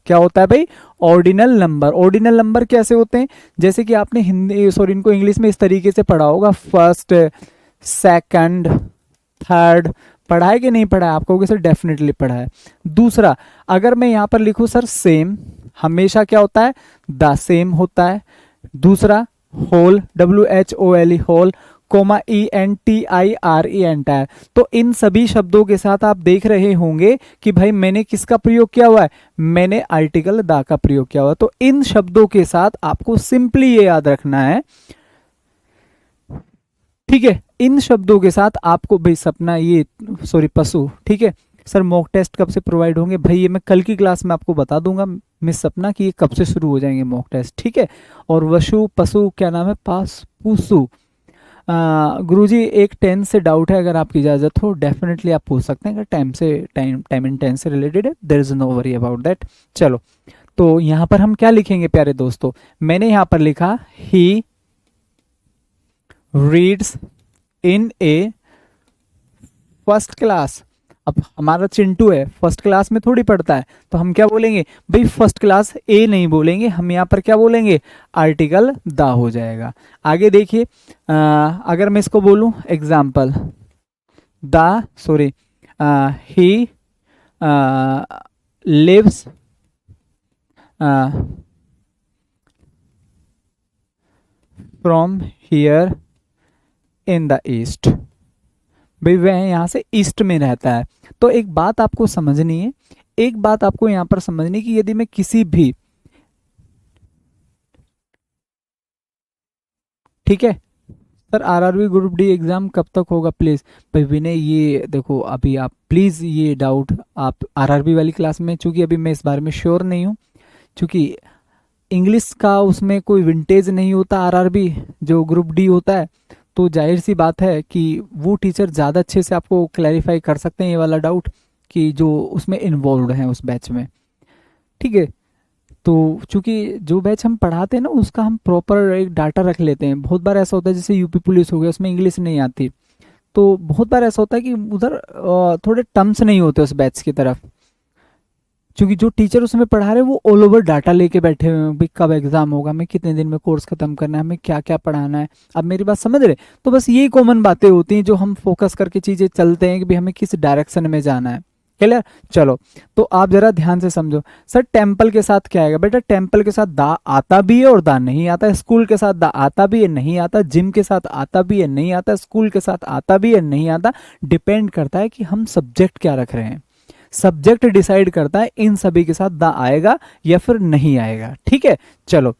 क्या होता है भाई, ऑर्डिनल नंबर। ऑर्डिनल नंबर कैसे होते हैं, जैसे कि आपने हिंदी, सॉरी, इनको इंग्लिश में इस तरीके से पढ़ा होगा, फर्स्ट, सेकंड, थर्ड। पढ़ा है कि नहीं पढ़ा है? आप कहोगे सर डेफिनेटली पढ़ा है। दूसरा, अगर मैं यहां पर लिखूं सर सेम, हमेशा क्या होता है, द सेम होता है। दूसरा, whole, WHOLE, whole, comma ENTIRE entire. तो इन सभी शब्दों के साथ आप देख रहे होंगे कि भाई मैंने किसका प्रयोग किया हुआ है, मैंने आर्टिकल द का प्रयोग किया हुआ है। तो इन शब्दों के साथ आपको सिंपली ये याद रखना है, ठीक है, इन शब्दों के साथ आपको भाई सपना ये सॉरी पशु, ठीक है। सर मॉक टेस्ट कब से प्रोवाइड होंगे, भाई ये मैं कल की क्लास में आपको बता दूंगा मिस सपना कि ये कब से शुरू हो जाएंगे मॉक टेस्ट, ठीक है। और वशु पशु क्या नाम है, पास पुसु। गुरुजी एक टेंस से डाउट है, अगर आपकी इजाजत हो डेफिनेटली आप पूछ सकते हैं, अगर टाइम एंड टेंस से रिलेटेड है, there is no worry about that. चलो तो यहाँ पर हम क्या लिखेंगे प्यारे दोस्तों, मैंने यहाँ पर लिखा he reads in A first class. अब हमारा चिंटू है, फर्स्ट क्लास में थोड़ी पढ़ता है, तो हम क्या बोलेंगे भाई, फर्स्ट क्लास ए नहीं बोलेंगे, हम यहाँ पर क्या बोलेंगे, आर्टिकल द हो जाएगा। आगे देखिए, अगर मैं इसको बोलूं example, he lives from here in the east, भाई वह यहाँ से ईस्ट में रहता है। तो एक बात आपको समझनी है, एक बात आपको यहाँ पर समझनी कि यदि मैं किसी भी, ठीक है sir RRB group D exam कब तक होगा प्लीज, भाई विनय ये देखो अभी आप प्लीज ये डाउट आप आरआरबी वाली क्लास में, चूंकि अभी मैं इस बारे में श्योर नहीं हूँ, क्योंकि इंग्लिश का उसमें कोई विंटेज नहीं होता, आरआरबी जो ग्रुप डी होता है, तो जाहिर सी बात है कि वो टीचर ज़्यादा अच्छे से आपको क्लैरिफाई कर सकते हैं ये वाला डाउट कि जो उसमें इन्वॉल्व हैं उस बैच में, ठीक है। तो चूंकि जो बैच हम पढ़ाते हैं ना उसका हम प्रॉपर एक डाटा रख लेते हैं। बहुत बार ऐसा होता है जैसे यूपी पुलिस हो गया, उसमें इंग्लिश नहीं आती, तो बहुत बार ऐसा होता है कि उधर थोड़े टर्म्स नहीं होते उस बैच की तरफ, क्योंकि जो टीचर उसमें पढ़ा रहे हैं वो ऑल ओवर डाटा लेके बैठे हुए हैं, भाई कब एग्जाम होगा, हमें कितने दिन में कोर्स खत्म करना है, हमें क्या क्या पढ़ाना है। अब मेरी बात समझ रहे, तो बस यही कॉमन बातें होती हैं जो हम फोकस करके चीजें चलते हैं कि भाई हमें किस डायरेक्शन में जाना है, क्लियर। चलो तो आप जरा ध्यान से समझो, सर टेम्पल के साथ क्या आएगा, बेटा टेम्पल के साथ दा आता भी है और दा नहीं आता है, स्कूल के साथ दा आता भी है नहीं आता, जिम के साथ आता भी है नहीं आता, स्कूल के साथ आता भी है नहीं आता, डिपेंड करता है कि हम सब्जेक्ट क्या रख रहे हैं, सब्जेक्ट डिसाइड करता है इन सभी के साथ द आएगा या फिर नहीं आएगा, ठीक है। चलो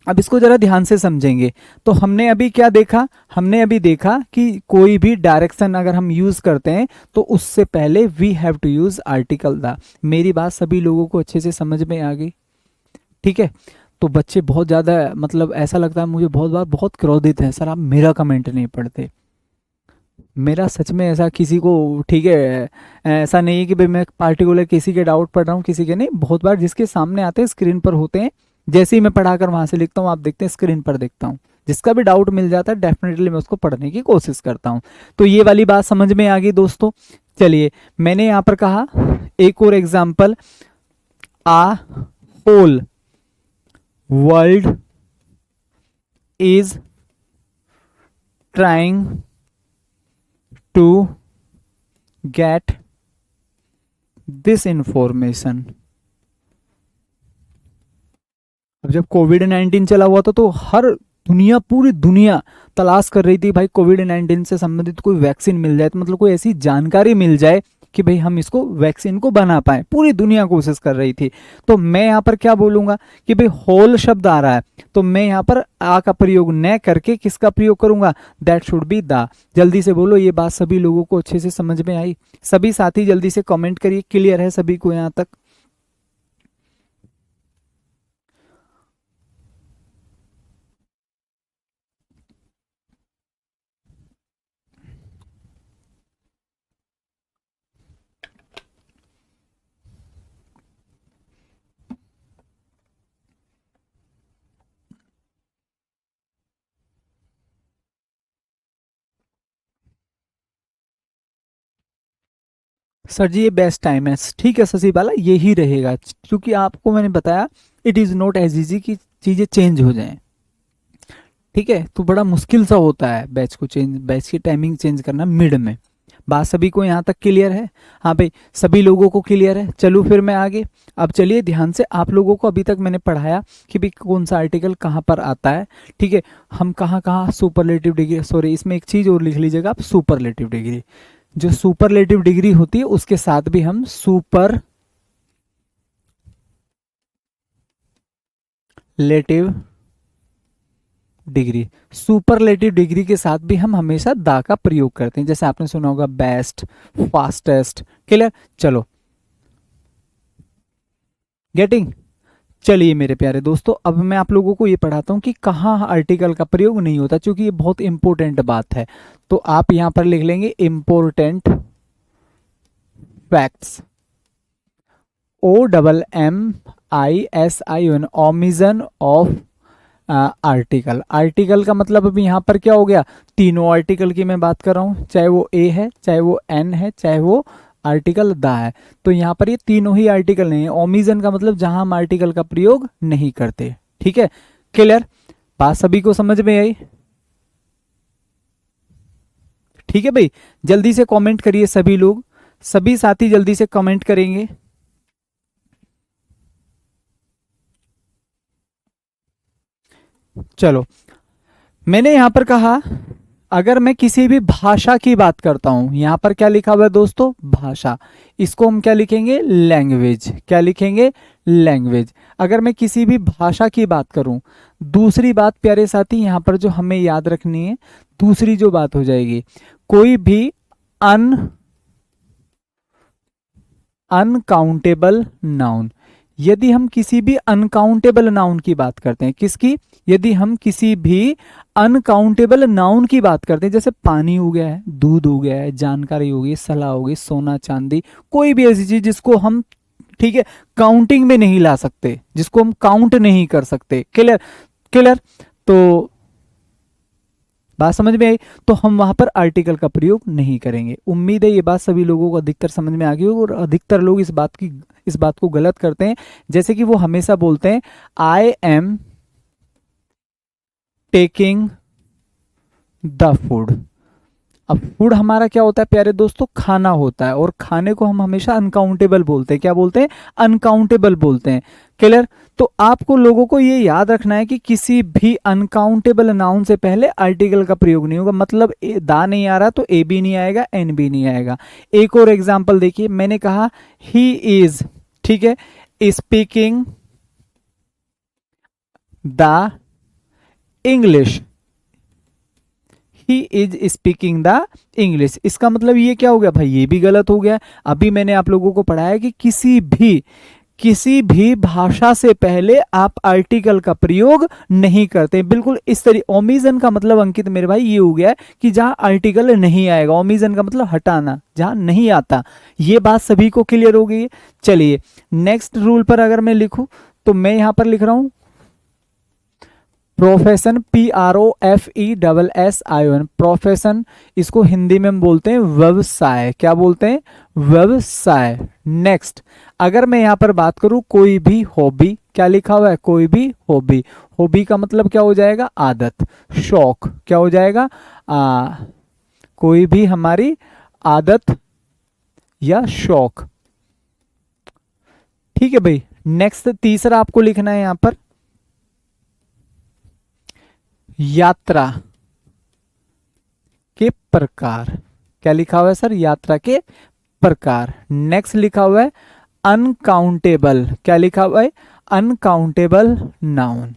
अब इसको जरा ध्यान से समझेंगे। तो हमने अभी क्या देखा, हमने अभी देखा कि कोई भी डायरेक्शन अगर हम यूज करते हैं तो उससे पहले we have to use article the. मेरी बात सभी लोगों को अच्छे से समझ में आ गई, ठीक है। तो बच्चे बहुत ज्यादा मतलब ऐसा लगता है मुझे बहुत बार बहुत क्रोधित है, सर आप मेरा कमेंट नहीं पढ़ते। मेरा सच में ऐसा किसी को, ठीक है, ऐसा नहीं है कि भाई मैं पार्टिकुलर किसी के डाउट पढ़ रहा हूँ किसी के नहीं, बहुत बार जिसके सामने आते हैं स्क्रीन पर होते हैं, जैसे ही मैं पढ़ाकर वहां से लिखता हूँ आप देखते हैं स्क्रीन पर देखता हूँ, जिसका भी डाउट मिल जाता है डेफिनेटली मैं उसको पढ़ने की कोशिश करता हूँ। तो ये वाली बात समझ में आ गई दोस्तों। चलिए मैंने यहाँ पर कहा एक और example, a whole world is trying to get this information। अब जब कोविड-19 चला हुआ था तो हर दुनिया, पूरी दुनिया तलाश कर रही थी भाई कोविड-19 से संबंधित कोई वैक्सीन मिल जाए, तो मतलब कोई ऐसी जानकारी मिल जाए कि भाई हम इसको वैक्सीन को बना पाए, पूरी दुनिया कोशिश कर रही थी। तो मैं यहाँ पर क्या बोलूंगा कि भाई होल शब्द आ रहा है, तो मैं यहाँ पर आ का प्रयोग न करके किसका प्रयोग करूंगा, दैट शुड बी द। जल्दी से बोलो ये बात सभी लोगों को अच्छे से समझ में आई, सभी साथी जल्दी से कमेंट करिए, क्लियर है सभी को यहाँ तक। सर जी ये बेस्ट टाइम है, ठीक है शशि बाला यही रहेगा, क्योंकि आपको मैंने बताया it is not as easy कि चीज़ें चेंज हो जाएं, ठीक है। तो बड़ा मुश्किल सा होता है बैच को चेंज, बैच की टाइमिंग चेंज करना मिड में, बात सभी को यहाँ तक क्लियर है? हाँ भाई, सभी लोगों को क्लियर है। चलो फिर मैं आगे, अब चलिए ध्यान से, आप लोगों को अभी तक मैंने पढ़ाया कि भाई कौन सा आर्टिकल कहाँ पर आता है, ठीक है, हम कहाँ कहाँ सुपरलेटिव डिग्री, सॉरी इसमें एक चीज़ और लिख लीजिएगा आप, सुपरलेटिव डिग्री, जो सुपरलेटिव डिग्री होती है उसके साथ भी हम सुपरलेटिव डिग्री, सुपरलेटिव डिग्री के साथ भी हम हमेशा दा का प्रयोग करते हैं, जैसे आपने सुना होगा बेस्ट, फास्टेस्ट, क्लियर। चलो, गेटिंग। चलिए मेरे प्यारे दोस्तों, अब मैं आप लोगों को ये पढ़ाता हूँ कि कहाँ आर्टिकल का प्रयोग नहीं होता, क्योंकि ये बहुत इंपॉर्टेंट बात है। तो आप यहां पर लिख लेंगे important facts, OMMISION, omission of article. Article का मतलब अभी यहाँ पर क्या हो गया, तीनों आर्टिकल की मैं बात कर रहा हूँ, चाहे वो ए है, चाहे वो एन है, चाहे वो आर्टिकल द है। तो यहाँ पर ये तीनों ही आर्टिकल नहीं है। ओमिजन का मतलब जहां हम आर्टिकल का प्रयोग नहीं करते, ठीक है, क्लियर। बात सभी को समझ में आई? ठीक है भाई, जल्दी से कमेंट करिए सभी लोग, सभी साथी जल्दी से कमेंट करेंगे। चलो, मैंने यहां पर कहा अगर मैं किसी भी भाषा की बात करता हूं, यहां पर क्या लिखा हुआ है दोस्तों, भाषा, इसको हम क्या लिखेंगे, लैंग्वेज, क्या लिखेंगे, लैंग्वेज। अगर मैं किसी भी भाषा की बात करूं, दूसरी बात प्यारे साथी यहां पर जो हमें याद रखनी है, दूसरी जो बात हो जाएगी, कोई भी अनकाउंटेबल नाउन, यदि हम किसी भी अनकाउंटेबल नाउन की बात करते हैं, किसकी, यदि हम किसी भी अनकाउंटेबल नाउन की बात करते हैं, जैसे पानी हो गया है, दूध हो गया है, जानकारी हो गई, सलाह हो गई, सोना चांदी, कोई भी ऐसी चीज जिसको हम, ठीक है, काउंटिंग में नहीं ला सकते, जिसको हम काउंट नहीं कर सकते, क्लियर, क्लियर। तो बात समझ में आई, तो हम वहां पर आर्टिकल का प्रयोग नहीं करेंगे। उम्मीद है ये बात सभी लोगों को अधिकतर समझ में आ गई होगी, और अधिकतर लोग इस बात को गलत करते हैं, जैसे कि वो हमेशा बोलते हैं I am taking the food. अब फूड हमारा क्या होता है प्यारे दोस्तों, खाना होता है, और खाने को हम हमेशा अनकाउंटेबल बोलते हैं, क्या बोलते हैं, अनकाउंटेबल बोलते हैं, क्लियर। तो आपको लोगों को ये याद रखना है कि किसी भी अनकाउंटेबल नाउन से पहले आर्टिकल का प्रयोग नहीं होगा, मतलब दा नहीं आ रहा तो ए भी नहीं आएगा, एन भी नहीं आएगा। एक और एग्जाम्पल देखिए, मैंने कहा ही इज, ठीक है, speaking the English, he is speaking the English, इसका मतलब ये क्या हो गया भाई, ये भी गलत हो गया। अभी मैंने आप लोगों को पढ़ाया कि किसी भी भाषा से पहले आप आर्टिकल का प्रयोग नहीं करते, बिल्कुल इस तरीके। ओमिजन का मतलब अंकित मेरे भाई ये हो गया कि जहां आर्टिकल नहीं आएगा, ओमिजन का मतलब हटाना, जहां नहीं आता। ये बात सभी को क्लियर हो गई है। चलिए नेक्स्ट रूल पर अगर मैं लिखूं, तो मैं यहां पर लिख रहा हूं प्रोफेशन, PROFESSION, प्रोफेशन, इसको हिंदी में हम बोलते हैं व्यवसाय, क्या बोलते हैं, व्यवसाय। नेक्स्ट, अगर मैं यहां पर बात करूं कोई भी हॉबी, क्या लिखा हुआ है, कोई भी हॉबी, हॉबी का मतलब क्या हो जाएगा, आदत, शौक, क्या हो जाएगा, कोई भी हमारी आदत या शौक, ठीक है भाई। नेक्स्ट तीसरा आपको लिखना है यहां पर यात्रा के प्रकार, क्या लिखा हुआ है सर, यात्रा के प्रकार। नेक्स्ट लिखा हुआ है अनकाउंटेबल, क्या लिखा हुआ है, अनकाउंटेबल नाउन,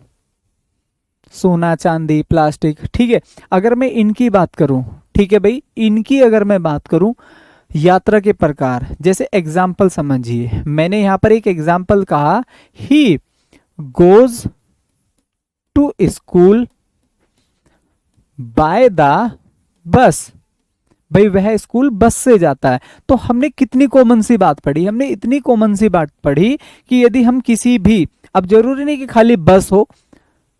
सोना चांदी प्लास्टिक, ठीक है। अगर मैं इनकी बात करूं, ठीक है भाई, इनकी अगर मैं बात करूं यात्रा के प्रकार, जैसे एग्जाम्पल समझिए, मैंने यहां पर एक एग्जाम्पल कहा, he goes to school by the bus, भाई वह स्कूल बस से जाता है। तो हमने कितनी कॉमन सी बात पढ़ी, हमने इतनी कॉमन सी बात पढ़ी कि यदि हम किसी भी, अब जरूरी नहीं कि खाली बस हो,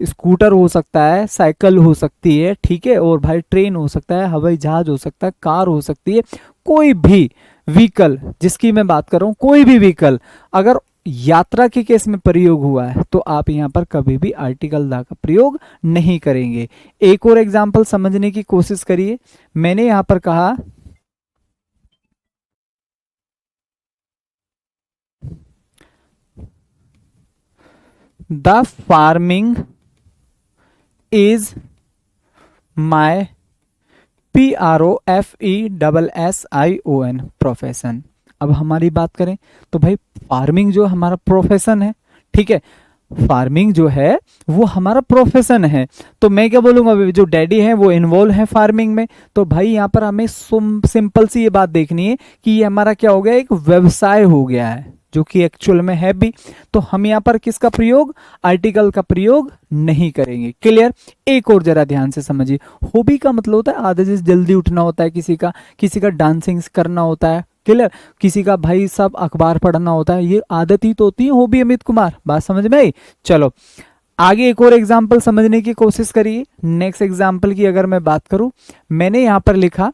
स्कूटर हो सकता है, साइकिल हो सकती है, ठीक है, और भाई ट्रेन हो सकता है, हवाई जहाज हो सकता है, कार हो सकती है, कोई भी व्हीकल जिसकी मैं बात कर रहा हूं, कोई भी व्हीकल अगर यात्रा के केस में प्रयोग हुआ है तो आप यहां पर कभी भी आर्टिकल दा का प्रयोग नहीं करेंगे। एक और एग्जांपल समझने की कोशिश करिए, मैंने यहां पर कहा the farming is my PROFESSION profession. अब हमारी बात करें तो भाई फार्मिंग जो हमारा प्रोफेशन है, ठीक है, फार्मिंग जो है वो हमारा प्रोफेशन है। तो मैं क्या बोलूंगा, जो डैडी है वो इन्वॉल्व है फार्मिंग में, तो भाई यहाँ पर हमें सिंपल सी ये बात देखनी है कि ये हमारा क्या हो गया, एक व्यवसाय हो गया है, जो कि एक्चुअल में है भी। तो हम यहाँ पर किसका प्रयोग, आर्टिकल का प्रयोग नहीं करेंगे। क्लियर। एक और जरा ध्यान से समझिए, हॉबी का मतलब होता है आधे जैसे जल्दी उठना होता है, किसी का डांसिंग करना होता है, क्लियर, किसी का भाई सब अखबार पढ़ना होता है, ये आदत ही तो होती है हॉबी। अमित कुमार, बात समझ में आई। चलो आगे एक और एग्जाम्पल समझने की कोशिश करिए। नेक्स्ट एग्जाम्पल की अगर मैं बात करूं, मैंने यहां पर लिखा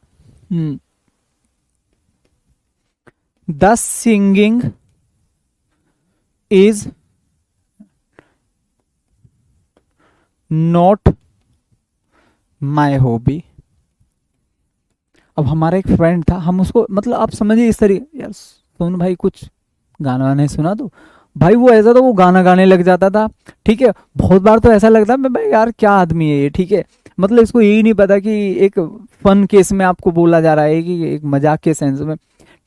the singing is not my hobby. अब हमारा एक फ्रेंड था, हम उसको मतलब आप समझिए इस तरीके, यार सुन भाई कुछ गाना वाने सुना दो भाई, वो ऐसा तो वो गाना गाने लग जाता था, ठीक है। बहुत बार तो ऐसा लगता है भाई यार क्या आदमी है ये, ठीक है, मतलब इसको यही नहीं पता कि एक फन केस में आपको बोला जा रहा है, कि एक मजाक के सेंस में,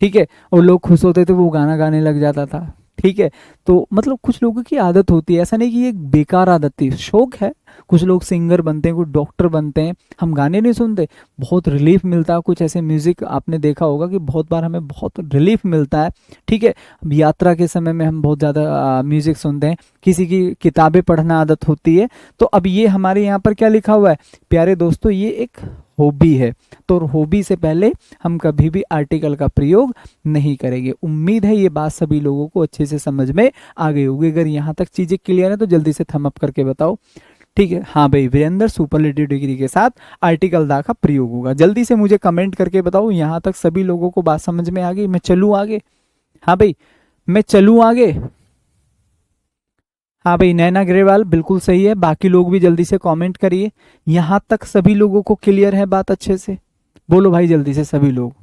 ठीक है, और लोग खुश होते थे वो गाना गाने लग जाता था, ठीक है। तो मतलब कुछ लोगों की आदत होती है, ऐसा नहीं कि ये एक बेकार आदत थी, शौक है। कुछ लोग सिंगर बनते हैं, कुछ डॉक्टर बनते हैं, हम गाने नहीं सुनते, बहुत रिलीफ मिलता है। कुछ ऐसे म्यूजिक आपने देखा होगा कि बहुत बार हमें बहुत रिलीफ मिलता है, ठीक है। यात्रा के समय में हम बहुत ज़्यादा म्यूजिक सुनते हैं, किसी की किताबें पढ़ना आदत होती है। तो अब ये हमारे यहाँ पर क्या लिखा हुआ है प्यारे दोस्तों, ये एक हॉबी है। तो हॉबी से पहले हम कभी भी आर्टिकल का प्रयोग नहीं करेंगे। उम्मीद है ये बात सभी लोगों को अच्छे से समझ में आ गई होगी। अगर यहाँ तक चीजें क्लियर है तो जल्दी से थम अप करके बताओ, ठीक है। हाँ भाई, वीरेंद्र सुपरलेटिव डिग्री के साथ आर्टिकल दा का प्रयोग होगा। जल्दी से मुझे कमेंट करके बताओ, यहाँ तक सभी लोगों को बात समझ में आ गई, मैं चलूँ आगे। हाँ भाई, मैं चलूँ आगे। हाँ भाई, नैना ग्रेवाल बिल्कुल सही है, बाकी लोग भी जल्दी से कमेंट करिए। यहाँ तक सभी लोगों को क्लियर है बात अच्छे से, बोलो भाई जल्दी से सभी लोग।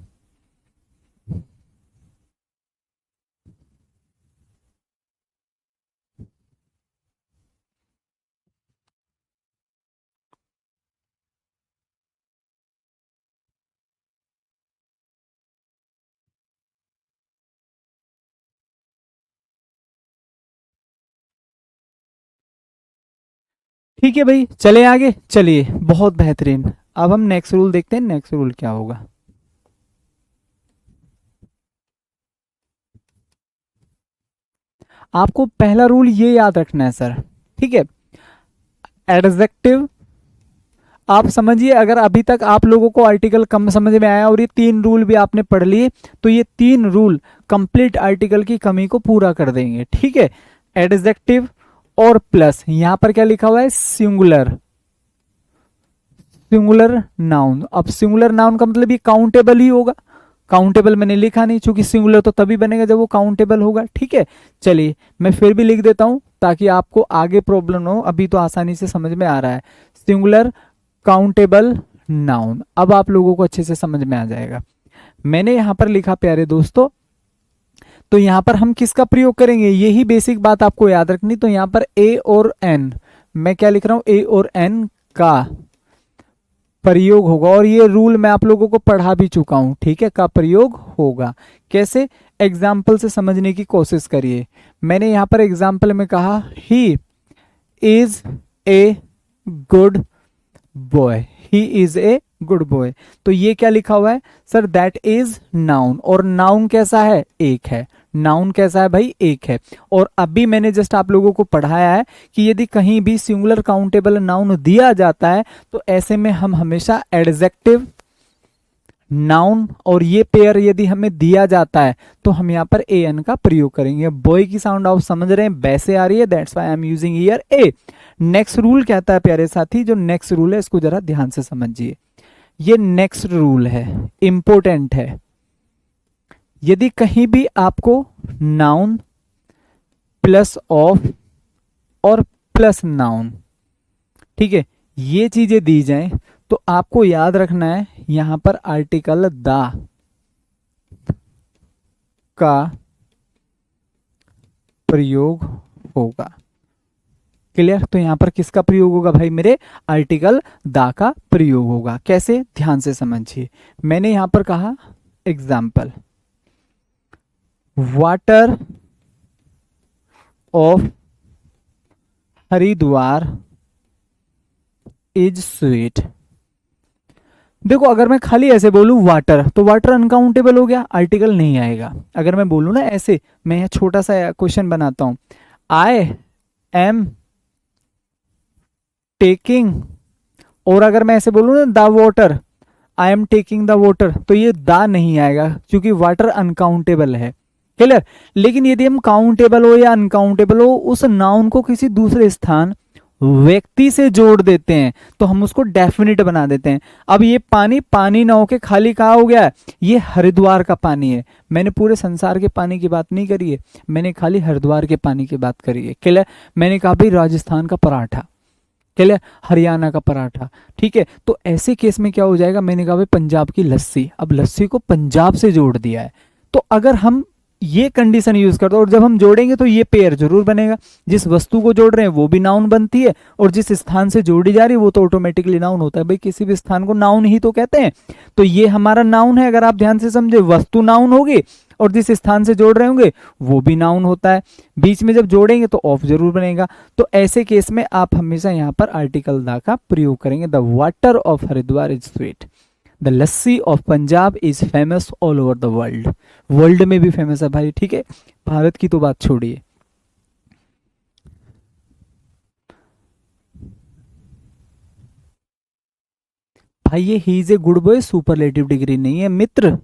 ठीक है भाई, चले आगे, चलिए बहुत बेहतरीन। अब हम नेक्स्ट रूल देखते हैं, नेक्स्ट रूल क्या होगा। आपको पहला रूल ये याद रखना है सर, ठीक है। एडजेक्टिव, आप समझिए, अगर अभी तक आप लोगों को आर्टिकल कम समझ में आया और ये तीन रूल भी आपने पढ़ लिए, तो ये तीन रूल कंप्लीट आर्टिकल की कमी को पूरा कर देंगे, ठीक है। एडजेक्टिव और प्लस, यहां पर क्या लिखा हुआ है, सिंगुलर, सिंगुलर नाउन। अब सिंगुलर नाउन का मतलब ये काउंटेबल ही होगा, काउंटेबल मैंने लिखा नहीं, क्योंकि सिंगुलर तो तभी बनेगा जब वो काउंटेबल होगा, ठीक है। चलिए मैं फिर भी लिख देता हूं ताकि आपको आगे प्रॉब्लम ना हो, अभी तो आसानी से समझ में आ रहा है। सिंगुलर काउंटेबल नाउन, अब आप लोगों को अच्छे से समझ में आ जाएगा। मैंने यहां पर लिखा प्यारे दोस्तों, तो यहां पर हम किसका प्रयोग करेंगे, यही बेसिक बात आपको याद रखनी। तो यहां पर ए और एन, मैं क्या लिख रहा हूं, ए और एन का प्रयोग होगा, और ये रूल मैं आप लोगों को पढ़ा भी चुका हूं, ठीक है, का प्रयोग होगा। कैसे, एग्जाम्पल से समझने की कोशिश करिए। मैंने यहां पर एग्जाम्पल में कहा he is a good boy, he is a good boy, तो ये क्या लिखा हुआ है सर, दैट इज नाउन, और नाउन कैसा है, एक है। नाउन कैसा है भाई, एक है। और अभी मैंने जस्ट आप लोगों को पढ़ाया है कि यदि कहीं भी सिंगुलर काउंटेबल नाउन दिया जाता है तो ऐसे में हम हमेशा एडजेक्टिव, नाउन और ये पेयर यदि हमें दिया जाता है तो हम यहाँ पर ए एन का प्रयोग करेंगे। बॉय की साउंड आप समझ रहे हैं, वैसे आ रही है, that's why I am using here A. Next rule कहता है प्यारे साथी, जो नेक्स्ट रूल है इसको जरा ध्यान से समझिए। ये नेक्स्ट रूल है, इंपॉर्टेंट है। यदि कहीं भी आपको नाउन प्लस ऑफ और प्लस नाउन, ठीक है, ये चीजें दी जाएं, तो आपको याद रखना है यहां पर आर्टिकल द का प्रयोग होगा। क्लियर। तो यहाँ पर किसका प्रयोग होगा भाई मेरे, आर्टिकल दा का प्रयोग होगा। कैसे, ध्यान से समझिए। मैंने यहाँ पर कहा example, water of Haridwar is sweet. देखो अगर मैं खाली ऐसे बोलूं वाटर, तो वाटर अनकाउंटेबल हो गया, आर्टिकल नहीं आएगा। अगर मैं बोलूं ना ऐसे, मैं यहाँ छोटा सा क्वेश्चन बनाता हूं, आई एम टेकिंग, और अगर मैं ऐसे बोलूं ना the water, I am taking the water, तो ये द नहीं आएगा क्योंकि वाटर अनकाउंटेबल है। क्लियर। लेकिन यदि हम काउंटेबल हो या अनकाउंटेबल हो, उस नाउन को किसी दूसरे स्थान व्यक्ति से जोड़ देते हैं तो हम उसको डेफिनिट बना देते हैं। अब ये पानी पानी ना होके खाली कहा हो गया है, ये हरिद्वार का पानी है। मैंने पूरे संसार के पानी की बात नहीं करी है, मैंने खाली हरिद्वार के पानी की बात करी है। क्लियर। मैंने कहा भाई राजस्थान का पराठा, क्लियर, हरियाणा का पराठा, ठीक है। तो ऐसे केस में क्या हो जाएगा, मैंने कहा भाई पंजाब की लस्सी, अब लस्सी को पंजाब से जोड़ दिया है। तो अगर हम ये कंडीशन यूज करते हैं और जब हम जोड़ेंगे तो ये पेयर जरूर बनेगा। जिस वस्तु को जोड़ रहे हैं वो भी नाउन बनती है, और जिस स्थान से जोड़ी जा रही है वो तो ऑटोमेटिकली नाउन होता है। भाई किसी भी स्थान को नाउन ही तो कहते हैं, तो ये हमारा नाउन है। अगर आप ध्यान से समझे, वस्तु नाउन होगी और जिस स्थान से जोड़ रहे होंगे वो भी नाउन होता है। बीच में जब जोड़ेंगे तो ऑफ जरूर बनेगा। तो ऐसे केस में आप हमेशा यहाँ पर आर्टिकल दा का प्रयोग करेंगे। The water of Haridwar is sweet, the lassi of Punjab is famous all over the world. World में भी फेमस है भाई, ठीक है, भारत की तो बात छोड़िए। भाई ये he is a good boy superlative degree नहीं है मित्र,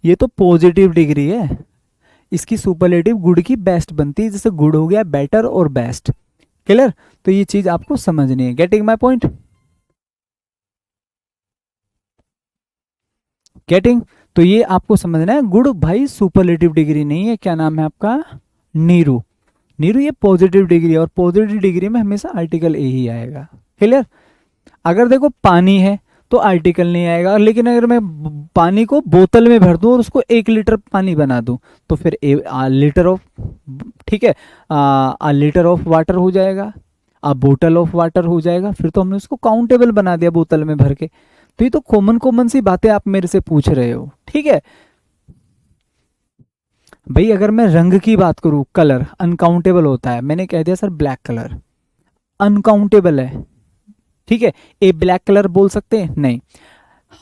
ये तो पॉजिटिव डिग्री है। इसकी सुपरलेटिव गुड की बेस्ट बनती है, जैसे गुड हो गया बेटर और बेस्ट। क्लियर। तो ये चीज आपको समझनी है। Getting my point, getting. तो ये आपको समझना है, गुड भाई सुपरलेटिव डिग्री नहीं है। क्या नाम है आपका, नीरू। नीरू ये पॉजिटिव डिग्री है, और पॉजिटिव डिग्री में हमेशा आर्टिकल ए ही आएगा। क्लियर। अगर देखो पानी है तो आर्टिकल नहीं आएगा, लेकिन अगर मैं पानी को बोतल में भर दूं और उसको 1 लीटर पानी बना दूं तो फिर लीटर ऑफ, ठीक है, लीटर ऑफ वाटर हो जाएगा, बोतल ऑफ वाटर हो जाएगा। फिर तो हमने उसको काउंटेबल बना दिया बोतल में भर के। तो ये तो कॉमन कॉमन सी बातें आप मेरे से पूछ रहे हो, ठीक है भाई। अगर मैं रंग की बात करूं, कलर अनकाउंटेबल होता है। मैंने कह दिया सर ब्लैक कलर अनकाउंटेबल है, ठीक है। ए ब्लैक कलर बोल सकते हैं, नहीं।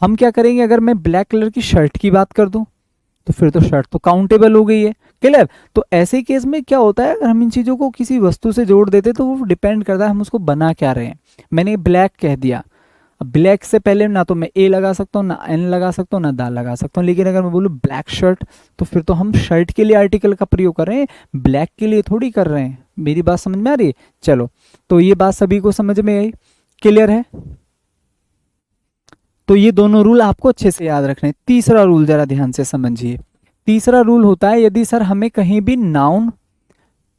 हम क्या करेंगे, अगर मैं ब्लैक कलर की शर्ट की बात कर दूं तो फिर तो शर्ट तो काउंटेबल हो गई है। क्लियर। तो ऐसे केस में क्या होता है, अगर हम इन चीजों को किसी वस्तु से जोड़ देते तो वो डिपेंड करता है हम उसको बना क्या रहे हैं। मैंने ब्लैक कह दिया, अब ब्लैक से पहले ना तो मैं ए लगा सकता हूँ, ना एन लगा सकता हूँ, ना दा लगा सकता हूँ। लेकिन अगर मैं बोलूँ ब्लैक शर्ट, तो फिर तो हम शर्ट के लिए आर्टिकल का प्रयोग कर रहे हैं, ब्लैक के लिए थोड़ी कर रहे हैं। मेरी बात समझ में आ रही है। चलो, तो ये बात सभी को समझ में आई, क्लियर है। तो ये दोनों रूल आपको अच्छे से याद रखने। तीसरा रूल जरा ध्यान से समझिए। तीसरा रूल होता है, यदि सर हमें कहीं भी नाउन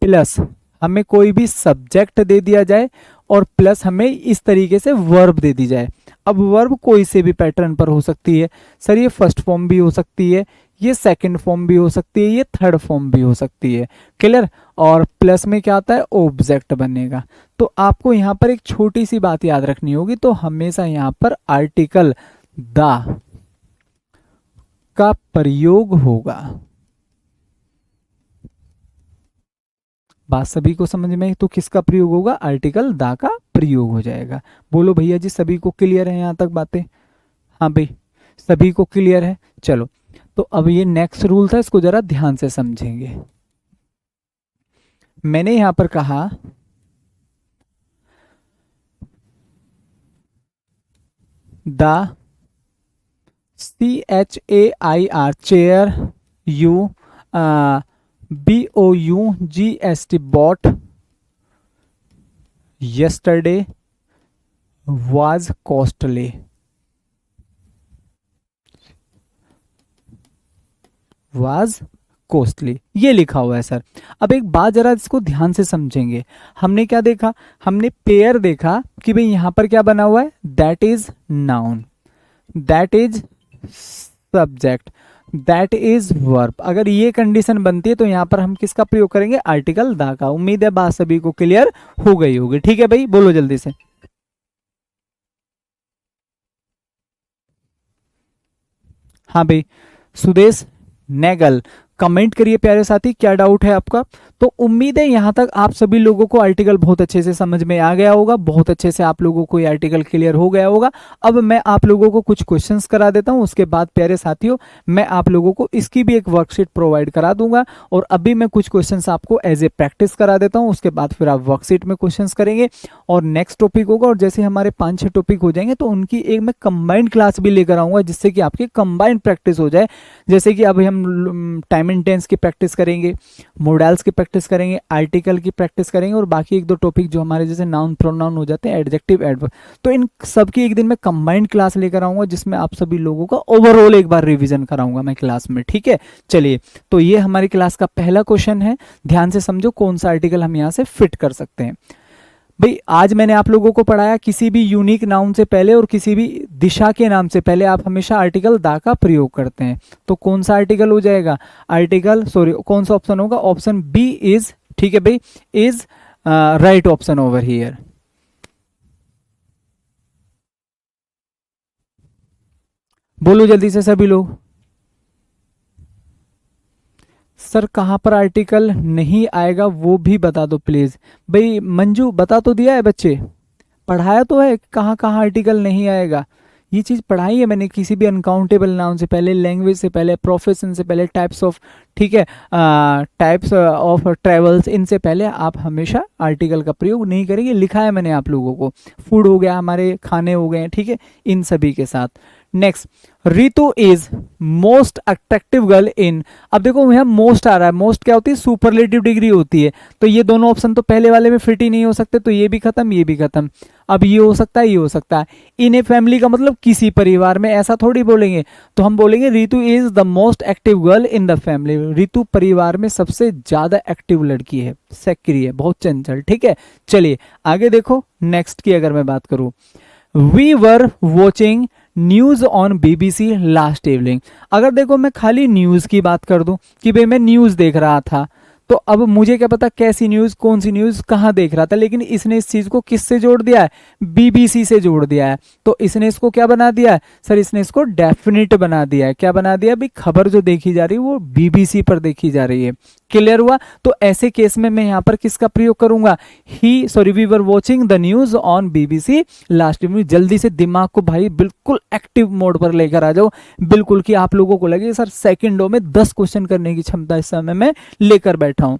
प्लस हमें कोई भी सब्जेक्ट दे दिया जाए और प्लस हमें इस तरीके से वर्ब दे दी जाए। अब वर्ब कोई से भी पैटर्न पर हो सकती है सर, ये फर्स्ट फॉर्म भी हो सकती है, ये सेकंड फॉर्म भी हो सकती है, ये थर्ड फॉर्म भी हो सकती है। क्लियर। और प्लस में क्या आता है, ऑब्जेक्ट बनेगा। तो आपको यहाँ पर एक छोटी सी बात याद रखनी होगी, तो हमेशा यहाँ पर आर्टिकल द का प्रयोग होगा। बात सभी को समझ में, तो किसका प्रयोग होगा, आर्टिकल दा का प्रयोग हो जाएगा। बोलो भैया जी, सभी को क्लियर है यहाँ तक बातें? हाँ भाई, सभी को क्लियर है। चलो, तो अब ये नेक्स्ट रूल था, इसको जरा ध्यान से समझेंगे। मैंने यहां पर कहा the CHAIR chair, you BOUGST bought yesterday was costly, was costly, ये लिखा हुआ है सर। अब एक बात जरा इसको ध्यान से समझेंगे। हमने क्या देखा, हमने पेयर देखा कि भाई यहां पर क्या बना हुआ है, that is noun, that is subject, that is verb. अगर ये कंडीशन बनती है तो यहाँ पर हम किसका प्रयोग करेंगे, आर्टिकल दा का। उम्मीद है बात सभी को क्लियर हो गई होगी। ठीक है भाई, बोलो जल्दी से। हाँ भाई, सुदेश नेगल, कमेंट करिए प्यारे साथी, क्या डाउट है आपका। तो उम्मीद है यहाँ तक आप सभी लोगों को आर्टिकल बहुत अच्छे से समझ में आ गया होगा, बहुत अच्छे से आप लोगों को ये आर्टिकल क्लियर हो गया होगा। अब मैं आप लोगों को कुछ क्वेश्चंस करा देता हूँ, उसके बाद प्यारे साथियों मैं आप लोगों को इसकी भी एक वर्कशीट प्रोवाइड करा दूंगा। और अभी मैं कुछ क्वेश्चंस आपको एज ए प्रैक्टिस करा देता हूँ, उसके बाद फिर आप वर्कशीट में क्वेश्चंस करेंगे और नेक्स्ट टॉपिक होगा। और जैसे हमारे 5-6 टॉपिक हो जाएंगे तो उनकी एक मैं कंबाइंड क्लास भी लेकर आऊंगा, जिससे कि आपकी कंबाइंड प्रैक्टिस हो जाए। जैसे कि अभी हम टाइम एंड टेंस की प्रैक्टिस करेंगे, मोडल्स की प्रैक्टिस करेंगे, आर्टिकल की प्रैक्टिस करेंगे और बाकी 1-2 टॉपिक जो हमारे जैसे नाउन प्रोनाउन हो जाते हैं, एडजेक्टिव एडवर्ब, तो इन सब की एक दिन मैं कंबाइंड क्लास लेकर आऊंगा, जिसमें आप सभी लोगों का ओवरऑल एक बार रिवीजन कराऊंगा मैं क्लास में। ठीक है, चलिए, तो ये हमारी क्लास का पहला क्वेश्चन है। ध्यान से समझो कौन सा आर्टिकल हम यहाँ से फिट कर सकते हैं। भाई आज मैंने आप लोगों को पढ़ाया, किसी भी यूनिक नाउन से पहले और किसी भी दिशा के नाम से पहले आप हमेशा आर्टिकल दा का प्रयोग करते हैं। तो कौन सा आर्टिकल हो जाएगा, आर्टिकल सॉरी कौन सा ऑप्शन होगा, ऑप्शन बी इज। ठीक है भाई, is right option over here. बोलो जल्दी से सभी लोग। सर कहाँ पर आर्टिकल नहीं आएगा वो भी बता दो प्लीज। भाई मंजू बता तो दिया है बच्चे, पढ़ाया तो है कहाँ कहाँ आर्टिकल नहीं आएगा। ये चीज़ पढ़ाई है मैंने, किसी भी अनकाउंटेबल नाउन से पहले, लैंग्वेज से पहले, प्रोफेशन से पहले, टाइप्स ऑफ, ठीक है, टाइप्स ऑफ ट्रेवल्स, इनसे पहले आप हमेशा आर्टिकल का प्रयोग नहीं करेंगे। लिखा है मैंने आप लोगों को, फूड हो गया, हमारे खाने हो गए, ठीक है, इन सभी के साथ। Next, Ritu is most attractive girl in. अब देखो यहाँ मोस्ट आ रहा है, मोस्ट क्या होती है, सुपरलेटिव डिग्री होती है। तो ये दोनों ऑप्शन तो पहले वाले में फिट ही नहीं हो सकते, तो ये भी खत्म, ये भी खत्म। अब ये हो सकता है, ये हो सकता है। इन ए फैमिली का मतलब किसी परिवार में, ऐसा थोड़ी बोलेंगे। तो हम बोलेंगे Ritu is the most active girl in the family. Ritu परिवार में सबसे ज्यादा एक्टिव लड़की है, सक्रिय है, बहुत चंचल। ठीक है, चलिए आगे देखो। नेक्स्ट की अगर मैं बात करूं, we were watching news on BBC last evening. अगर देखो मैं खाली न्यूज की बात कर दूं कि भाई मैं न्यूज देख रहा था, तो अब मुझे क्या पता कैसी न्यूज, कौन सी न्यूज, कहां देख रहा था, लेकिन इसने इस चीज को किससे जोड़ दिया है, बीबीसी से जोड़ दिया है। तो इसने इसको क्या बना दिया है सर, इसने इसको डेफिनेट बना दिया है। क्या बना दिया भाई, खबर जो देखी जा रही है वो बीबीसी पर देखी जा रही है। क्लियर हुआ। तो ऐसे केस में मैं यहां पर किसका प्रयोग करूंगा, we were watching the news on BBC last evening. जल्दी से दिमाग को भाई बिल्कुल एक्टिव मोड पर लेकर आ जाओ, बिल्कुल कि आप लोगों को लगे सर सेकंडों में 10 क्वेश्चन करने की क्षमता इस समय मैं लेकर बैठा हूं।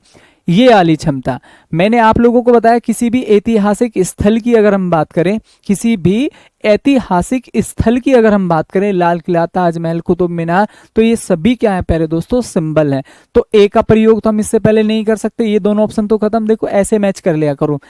ये वाली क्षमता मैंने आप लोगों को बताया। किसी भी ऐतिहासिक स्थल की अगर हम बात करें, किसी भी ऐतिहासिक स्थल की अगर हम बात करें, लाल किला, ताजमहल, कुतुब मीनार, तो ये सभी क्या है प्यारे दोस्तों, सिंबल है। तो ए का प्रयोग तो हम इससे पहले नहीं कर सकते, ये दोनों ऑप्शन तो खत्म। देखो ऐसे मैच कर लिया करो,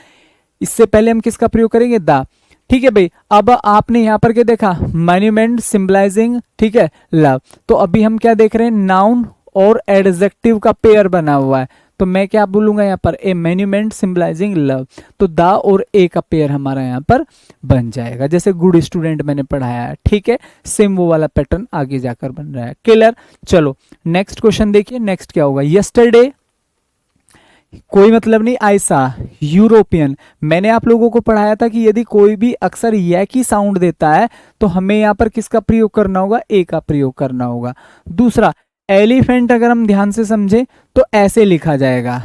इससे पहले हम किसका प्रयोग करेंगे, दा। ठीक है भाई, अब आपने यहां पर क्या देखा, मॉन्यूमेंट सिंबलाइजिंग, ठीक है, लव। तो अभी हम क्या देख रहे हैं, नाउन और एडजेक्टिव का पेयर बना हुआ है। तो मैं क्या बोलूंगा यहाँ पर, ए मॉन्यूमेंट सिंबलाइजिंग लव। तो दा और ए का पेयर हमारा यहाँ पर बन जाएगा, जैसे गुड स्टूडेंट मैंने पढ़ाया है। ठीक है, सेम वो वाला पैटर्न आगे जाकर बन रहा है। क्लियर। चलो नेक्स्ट क्वेश्चन देखिए। नेक्स्ट क्या होगा, यस्टरडे कोई मतलब नहीं, ऐसा यूरोपियन। मैंने आप लोगों को पढ़ाया था कि यदि कोई भी अक्सर या की साउंड देता है तो हमें यहाँ पर किसका प्रयोग करना होगा, ए का प्रयोग करना होगा। दूसरा, एलिफेंट अगर हम ध्यान से समझे तो ऐसे लिखा जाएगा,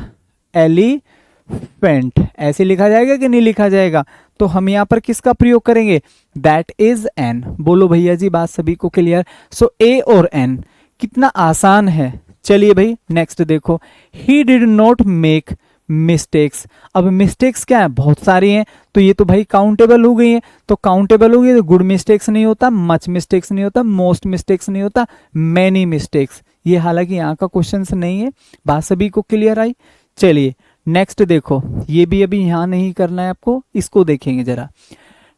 एलिफेंट ऐसे लिखा जाएगा कि नहीं लिखा जाएगा। तो हम यहाँ पर किसका प्रयोग करेंगे, दैट इज एन। बोलो भैया जी, बात सभी को क्लियर। सो ए और एन कितना आसान है। चलिए भाई नेक्स्ट देखो, he did not make mistakes. अब मिस्टेक्स क्या है, बहुत सारी हैं, तो ये तो भाई काउंटेबल हो गई है। तो काउंटेबल हो गई तो गुड मिस्टेक्स नहीं होता, मच मिस्टेक्स नहीं होता, मोस्ट मिस्टेक्स नहीं होता, मैनी मिस्टेक्स। ये हालांकि यहाँ का क्वेश्चन नहीं है। बात सभी को क्लियर आई। चलिए नेक्स्ट देखो, ये भी अभी यहाँ नहीं करना है आपको, इसको देखेंगे जरा।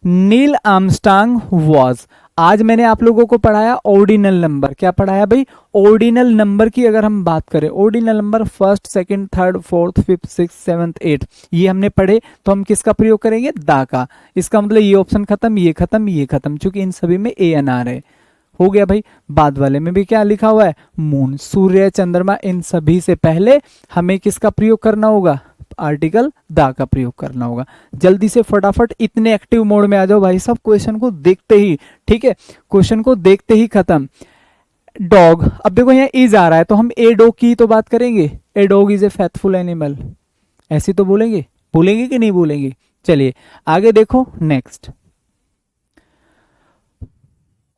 Neil Armstrong was. आज मैंने आप लोगों को पढ़ाया ऑर्डिनल नंबर। क्या पढ़ाया भाई, ऑर्डिनल नंबर की अगर हम बात करें, ordinal number first, second, third, fourth, fifth, six, seventh, eighth, ये हमने पढ़े। तो हम किसका प्रयोग करेंगे, दा का। इसका मतलब ये ऑप्शन खत्म, ये खत्म, ये खत्म, चूंकि इन सभी में ए एन आर है। हो गया भाई। बाद वाले में भी क्या लिखा हुआ है, मून, सूर्य, चंद्रमा, इन सभी से पहले हमें किसका प्रयोग करना होगा, आर्टिकल द का प्रयोग करना होगा। जल्दी से फटाफट इतने एक्टिव मोड में आ जाओ भाई साहब, क्वेश्चन को देखते ही, ठीक है, क्वेश्चन को देखते ही खत्म। डॉग, अब देखो यहाँ इज आ रहा है तो हम ए डॉग की तो बात करेंगे, a dog is a faithful animal, ऐसे तो बोलेंगे, बोलेंगे कि नहीं बोलेंगे। चलिए आगे देखो next.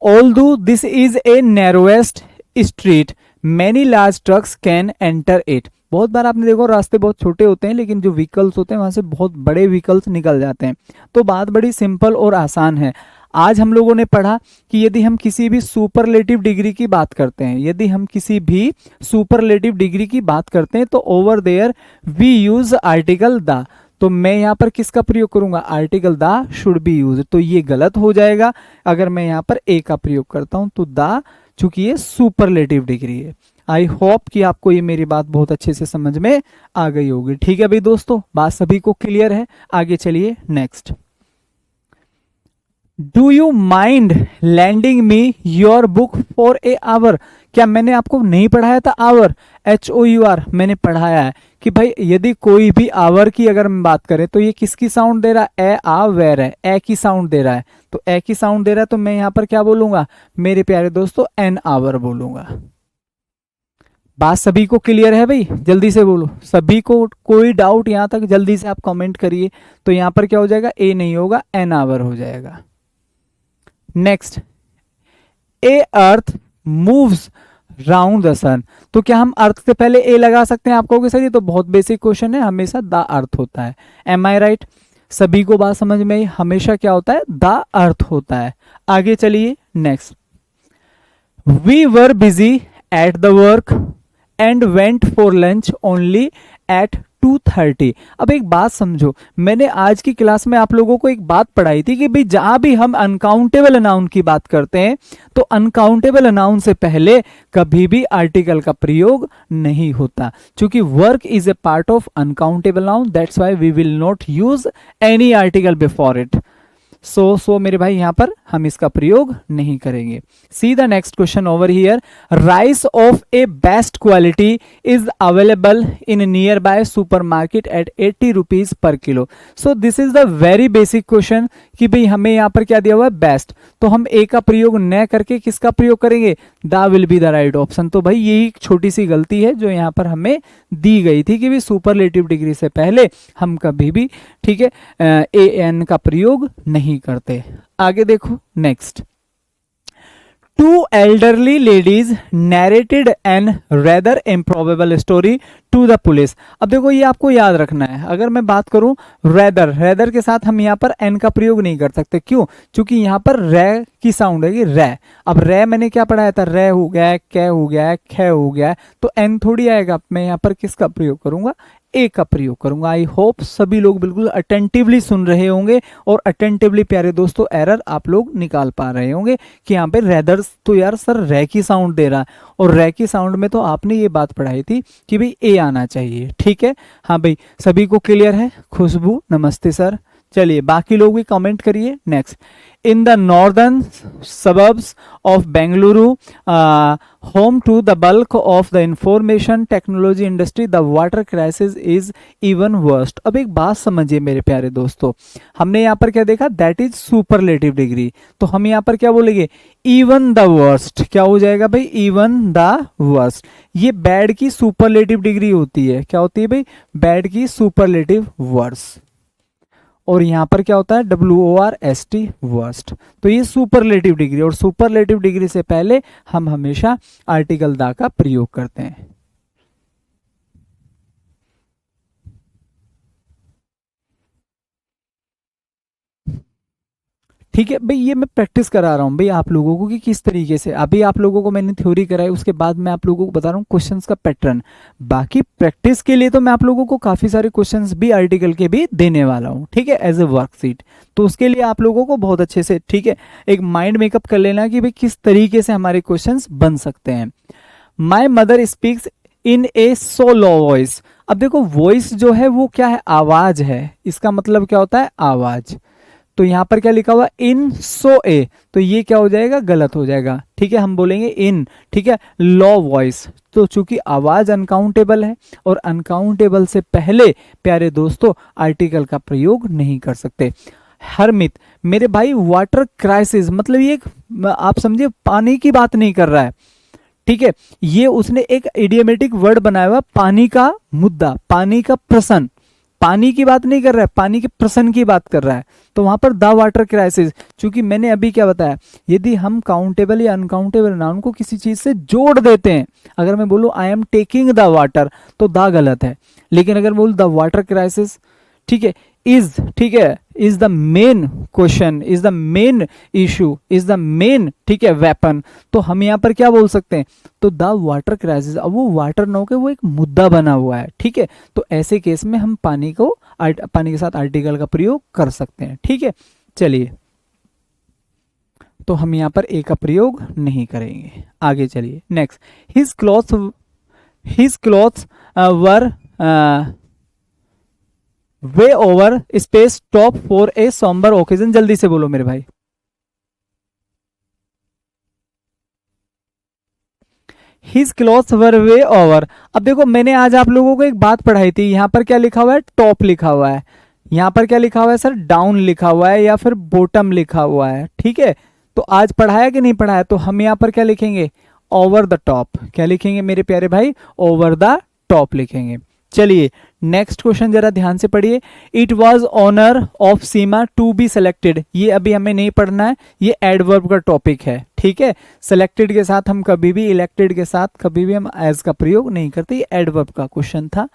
Although this is a narrowest street many large trucks can enter it. बहुत बार आपने देखो रास्ते बहुत छोटे होते हैं लेकिन जो व्हीकल्स होते हैं वहां से बहुत बड़े व्हीकल्स निकल जाते हैं। तो बात बड़ी सिंपल और आसान है। आज हम लोगों ने पढ़ा कि यदि हम किसी भी सुपरलेटिव डिग्री की बात करते हैं, यदि हम किसी भी सुपरलेटिव डिग्री की बात करते हैं तो over there we use article the. तो मैं यहाँ पर किसका प्रयोग करूंगा, article the should be use. तो ये गलत हो जाएगा अगर मैं यहाँ पर ए का प्रयोग करता हूं तो द, चूंकि ये सुपरलेटिव डिग्री है। आई होप कि आपको ये मेरी बात बहुत अच्छे से समझ में आ गई होगी। ठीक है भाई दोस्तों, बात सभी को क्लियर है। आगे चलिए next. Do you mind lending me your book for a hour. क्या मैंने आपको नहीं पढ़ाया था आवर, HOUR, मैंने पढ़ाया है कि भाई यदि कोई भी आवर की अगर हम बात करें तो ये किसकी साउंड दे रहा है, ए आ वेर है, ए की साउंड दे रहा है। तो ए की साउंड दे रहा है तो मैं यहां पर क्या बोलूंगा मेरे प्यारे दोस्तों, एन आवर बोलूंगा। बात सभी को क्लियर है भाई, जल्दी से बोलो, सभी को कोई डाउट यहां तक जल्दी से आप कमेंट करिए। तो यहां पर क्या हो जाएगा, ए नहीं होगा, एन आवर हो जाएगा। Next, a earth moves round the sun. तो क्या हम अर्थ से पहले ए लगा सकते हैं, आप कहोगे सर ये तो बहुत बेसिक क्वेश्चन है, हमेशा द अर्थ होता है। एम आई राइट? सभी को बात समझ में आई, हमेशा क्या होता है, द अर्थ होता है। आगे चलिए next. We were busy at the work and went for lunch only at 2:30। अब एक बात समझो, मैंने आज की क्लास में आप लोगों को एक बात पढ़ाई थी कि भाई जहां भी हम अनकाउंटेबल अनाउन की बात करते हैं तो अनकाउंटेबल अनाउन से पहले कभी भी आर्टिकल का प्रयोग नहीं होता। क्योंकि work is a part of uncountable noun, that's why we will not use any article before it. So मेरे भाई यहां पर हम इसका प्रयोग नहीं करेंगे। See the next question over here. Rice of a best quality is available in near by super market at 80 rupees per kilo. So this is the very basic question कि भाई हमें यहां पर क्या दिया हुआ है, बेस्ट। तो हम ए का प्रयोग न करके किसका प्रयोग करेंगे, the will be the right option. तो भाई यही छोटी सी गलती है जो यहां पर हमें दी गई थी कि भाई सुपरलेटिव डिग्री से पहले हम कभी भी, ठीक है, ए एन का प्रयोग नहीं करते। आगे देखो next. Two elderly ladies narrated an rather improbable story to the police. अब देखो ये आपको याद रखना है, अगर मैं बात करूं रेदर, रेदर के साथ हम यहां पर एन का प्रयोग नहीं कर सकते। क्यों? क्योंकि यहां पर रे की साउंड है कि रे। अब रे मैंने क्या पढ़ाया था, रे हो गया है, कै हो गया है, खे हो गया है, तो एन थोड़ी आएगा। मैं यहां पर किसका प्रयोग करूंगा, ए का प्रयोग करूंगा। आई होप सभी लोग बिल्कुल अटेंटिवली सुन रहे होंगे और अटेंटिवली प्यारे दोस्तों एरर आप लोग निकाल पा रहे होंगे कि यहाँ पे रेदर्स तो यार सर रे की साउंड दे रहा है, और रे की साउंड में तो आपने ये बात पढ़ाई थी कि भाई ए आना चाहिए। ठीक है, हाँ भाई सभी को क्लियर है। खुशबू नमस्ते सर। चलिए बाकी लोग भी कमेंट करिए। Next, in the northern suburbs of Bengaluru home to the bulk of the information technology industry the water crisis is even worst. अब एक बात समझिए मेरे प्यारे दोस्तों, हमने यहाँ पर क्या देखा, दैट इज सुपरलेटिव डिग्री। तो हम यहाँ पर क्या बोलेंगे, इवन द वर्स्ट। क्या हो जाएगा भाई, इवन द वर्स्ट। ये बैड की सुपरलेटिव डिग्री होती है। क्या होती है भाई, बैड की सुपरलेटिव वर्स्ट। और यहां पर क्या होता है, WORST वर्स्ट। तो ये सुपरलेटिव डिग्री, और सुपरलेटिव डिग्री से पहले हम हमेशा आर्टिकल द का प्रयोग करते हैं। ठीक है भाई, ये मैं प्रैक्टिस करा रहा हूँ भाई आप लोगों को कि किस तरीके से। अभी आप लोगों को मैंने थ्योरी कराई, उसके बाद मैं आप लोगों को बता रहा हूँ क्वेश्चंस का पैटर्न। बाकी प्रैक्टिस के लिए तो मैं आप लोगों को काफी सारे क्वेश्चंस भी आर्टिकल के भी देने वाला हूँ, ठीक है, एज ए वर्कशीट। तो उसके लिए आप लोगों को बहुत अच्छे से, ठीक है, एक माइंड मेकअप कर लेना कि भाई किस तरीके से हमारे क्वेश्चन बन सकते हैं। My mother speaks in A so low voice. अब देखो वॉइस जो है वो क्या है, आवाज है। इसका मतलब क्या होता है, आवाज। तो यहाँ पर क्या लिखा हुआ इन सो ए, तो ये क्या हो जाएगा, गलत हो जाएगा। ठीक है, हम बोलेंगे इन। ठीक है, लो वॉइस, तो चूंकि आवाज अनकाउंटेबल है और अनकाउंटेबल से पहले प्यारे दोस्तों आर्टिकल का प्रयोग नहीं कर सकते। हरमित, मेरे भाई वाटर क्राइसिस मतलब ये आप समझिए पानी की बात नहीं कर रहा है। ठीक है, ये उसने एक इडियमेटिक वर्ड बनाया हुआ, पानी का मुद्दा, पानी का प्रश्न, पानी की बात नहीं कर रहा है, पानी के प्रश्न की बात कर रहा है। तो वहां पर द वाटर क्राइसिस, चूंकि मैंने अभी क्या बताया, यदि हम काउंटेबल या अनकाउंटेबल नाउन को किसी चीज से जोड़ देते हैं, अगर मैं बोलूं I am taking the water, तो द गलत है। लेकिन अगर बोलूं द वाटर क्राइसिस, ठीक है, इज, ठीक है, is the main question, is the main issue, is the main, ठीक है, वेपन, तो हम यहाँ पर क्या बोल सकते हैं, तो द वाटर क्राइसिस, अब वो वाटर ना होकर वो एक मुद्दा बना हुआ है। ठीक है, तो ऐसे केस में हम पानी के साथ आर्टिकल का प्रयोग कर सकते हैं। ठीक है, चलिए, तो हम यहाँ पर ए का प्रयोग नहीं करेंगे। आगे चलिए, next, his clothes were way over space top for a sombre occasion, जल्दी से बोलो मेरे भाई। हिज क्लॉथ्स वर वे ओवर, अब देखो मैंने आज आप लोगों को एक बात पढ़ाई थी, यहां पर क्या लिखा हुआ है, टॉप लिखा हुआ है, यहां पर क्या लिखा हुआ है सर, डाउन लिखा हुआ है या फिर बॉटम लिखा हुआ है। ठीक है, तो आज पढ़ाया कि नहीं पढ़ाया, तो हम यहां पर क्या लिखेंगे, ओवर द टॉप, क्या लिखेंगे मेरे प्यारे भाई, ओवर द टॉप लिखेंगे। चलिए नेक्स्ट क्वेश्चन जरा ध्यान से पढ़िए। It was honour of Seema to be selected, ये अभी हमें नहीं पढ़ना है, ये एडवर्ब का टॉपिक है। ठीक है, सेलेक्टेड के साथ हम कभी भी, इलेक्टेड के साथ कभी भी हम एज का प्रयोग नहीं करते, ये एडवर्ब का क्वेश्चन था।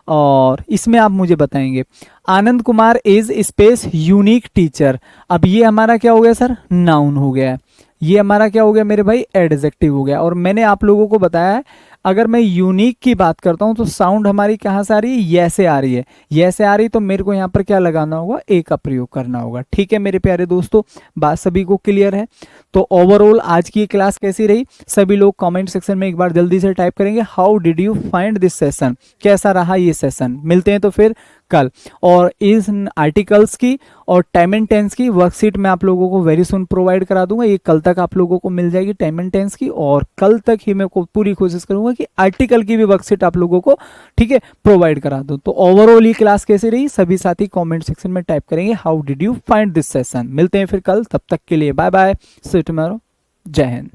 और इसमें आप मुझे बताएंगे, Anand Kumar is space unique teacher, अब ये हमारा क्या हो गया सर, नाउन हो गया है, ये हमारा क्या हो गया मेरे भाई, एडजेक्टिव हो गया। और मैंने आप लोगों को बताया है, अगर मैं यूनिक की बात करता हूं तो साउंड हमारी कहां से आ रही है, ये से आ रही है, ये से आ रही, तो मेरे को यहां पर क्या लगाना होगा, ए का प्रयोग करना होगा। ठीक है मेरे प्यारे दोस्तों, बात सभी को क्लियर है। तो ओवरऑल आज की क्लास कैसी रही, सभी लोग कमेंट सेक्शन में एक बार जल्दी से टाइप करेंगे, how did you find this session, कैसा रहा ये सेशन। मिलते हैं तो फिर कल, और इस आर्टिकल्स की और टाइम एंड टेंस की वर्कशीट मैं आप लोगों को वेरी सुन प्रोवाइड करा दूंगा, ये कल तक आप लोगों को मिल जाएगी टाइम एंड टेंस की, और कल तक ही मैं पूरी कोशिश करूंगा कि आर्टिकल की भी वर्कशीट आप लोगों को, ठीक है, प्रोवाइड करा दूं। तो ओवरऑल ये क्लास कैसी रही, सभी साथी कमेंट सेक्शन में टाइप करेंगे, how did you find this session. मिलते हैं फिर कल, तब तक के लिए bye bye, see you tomorrow, जय हिंद।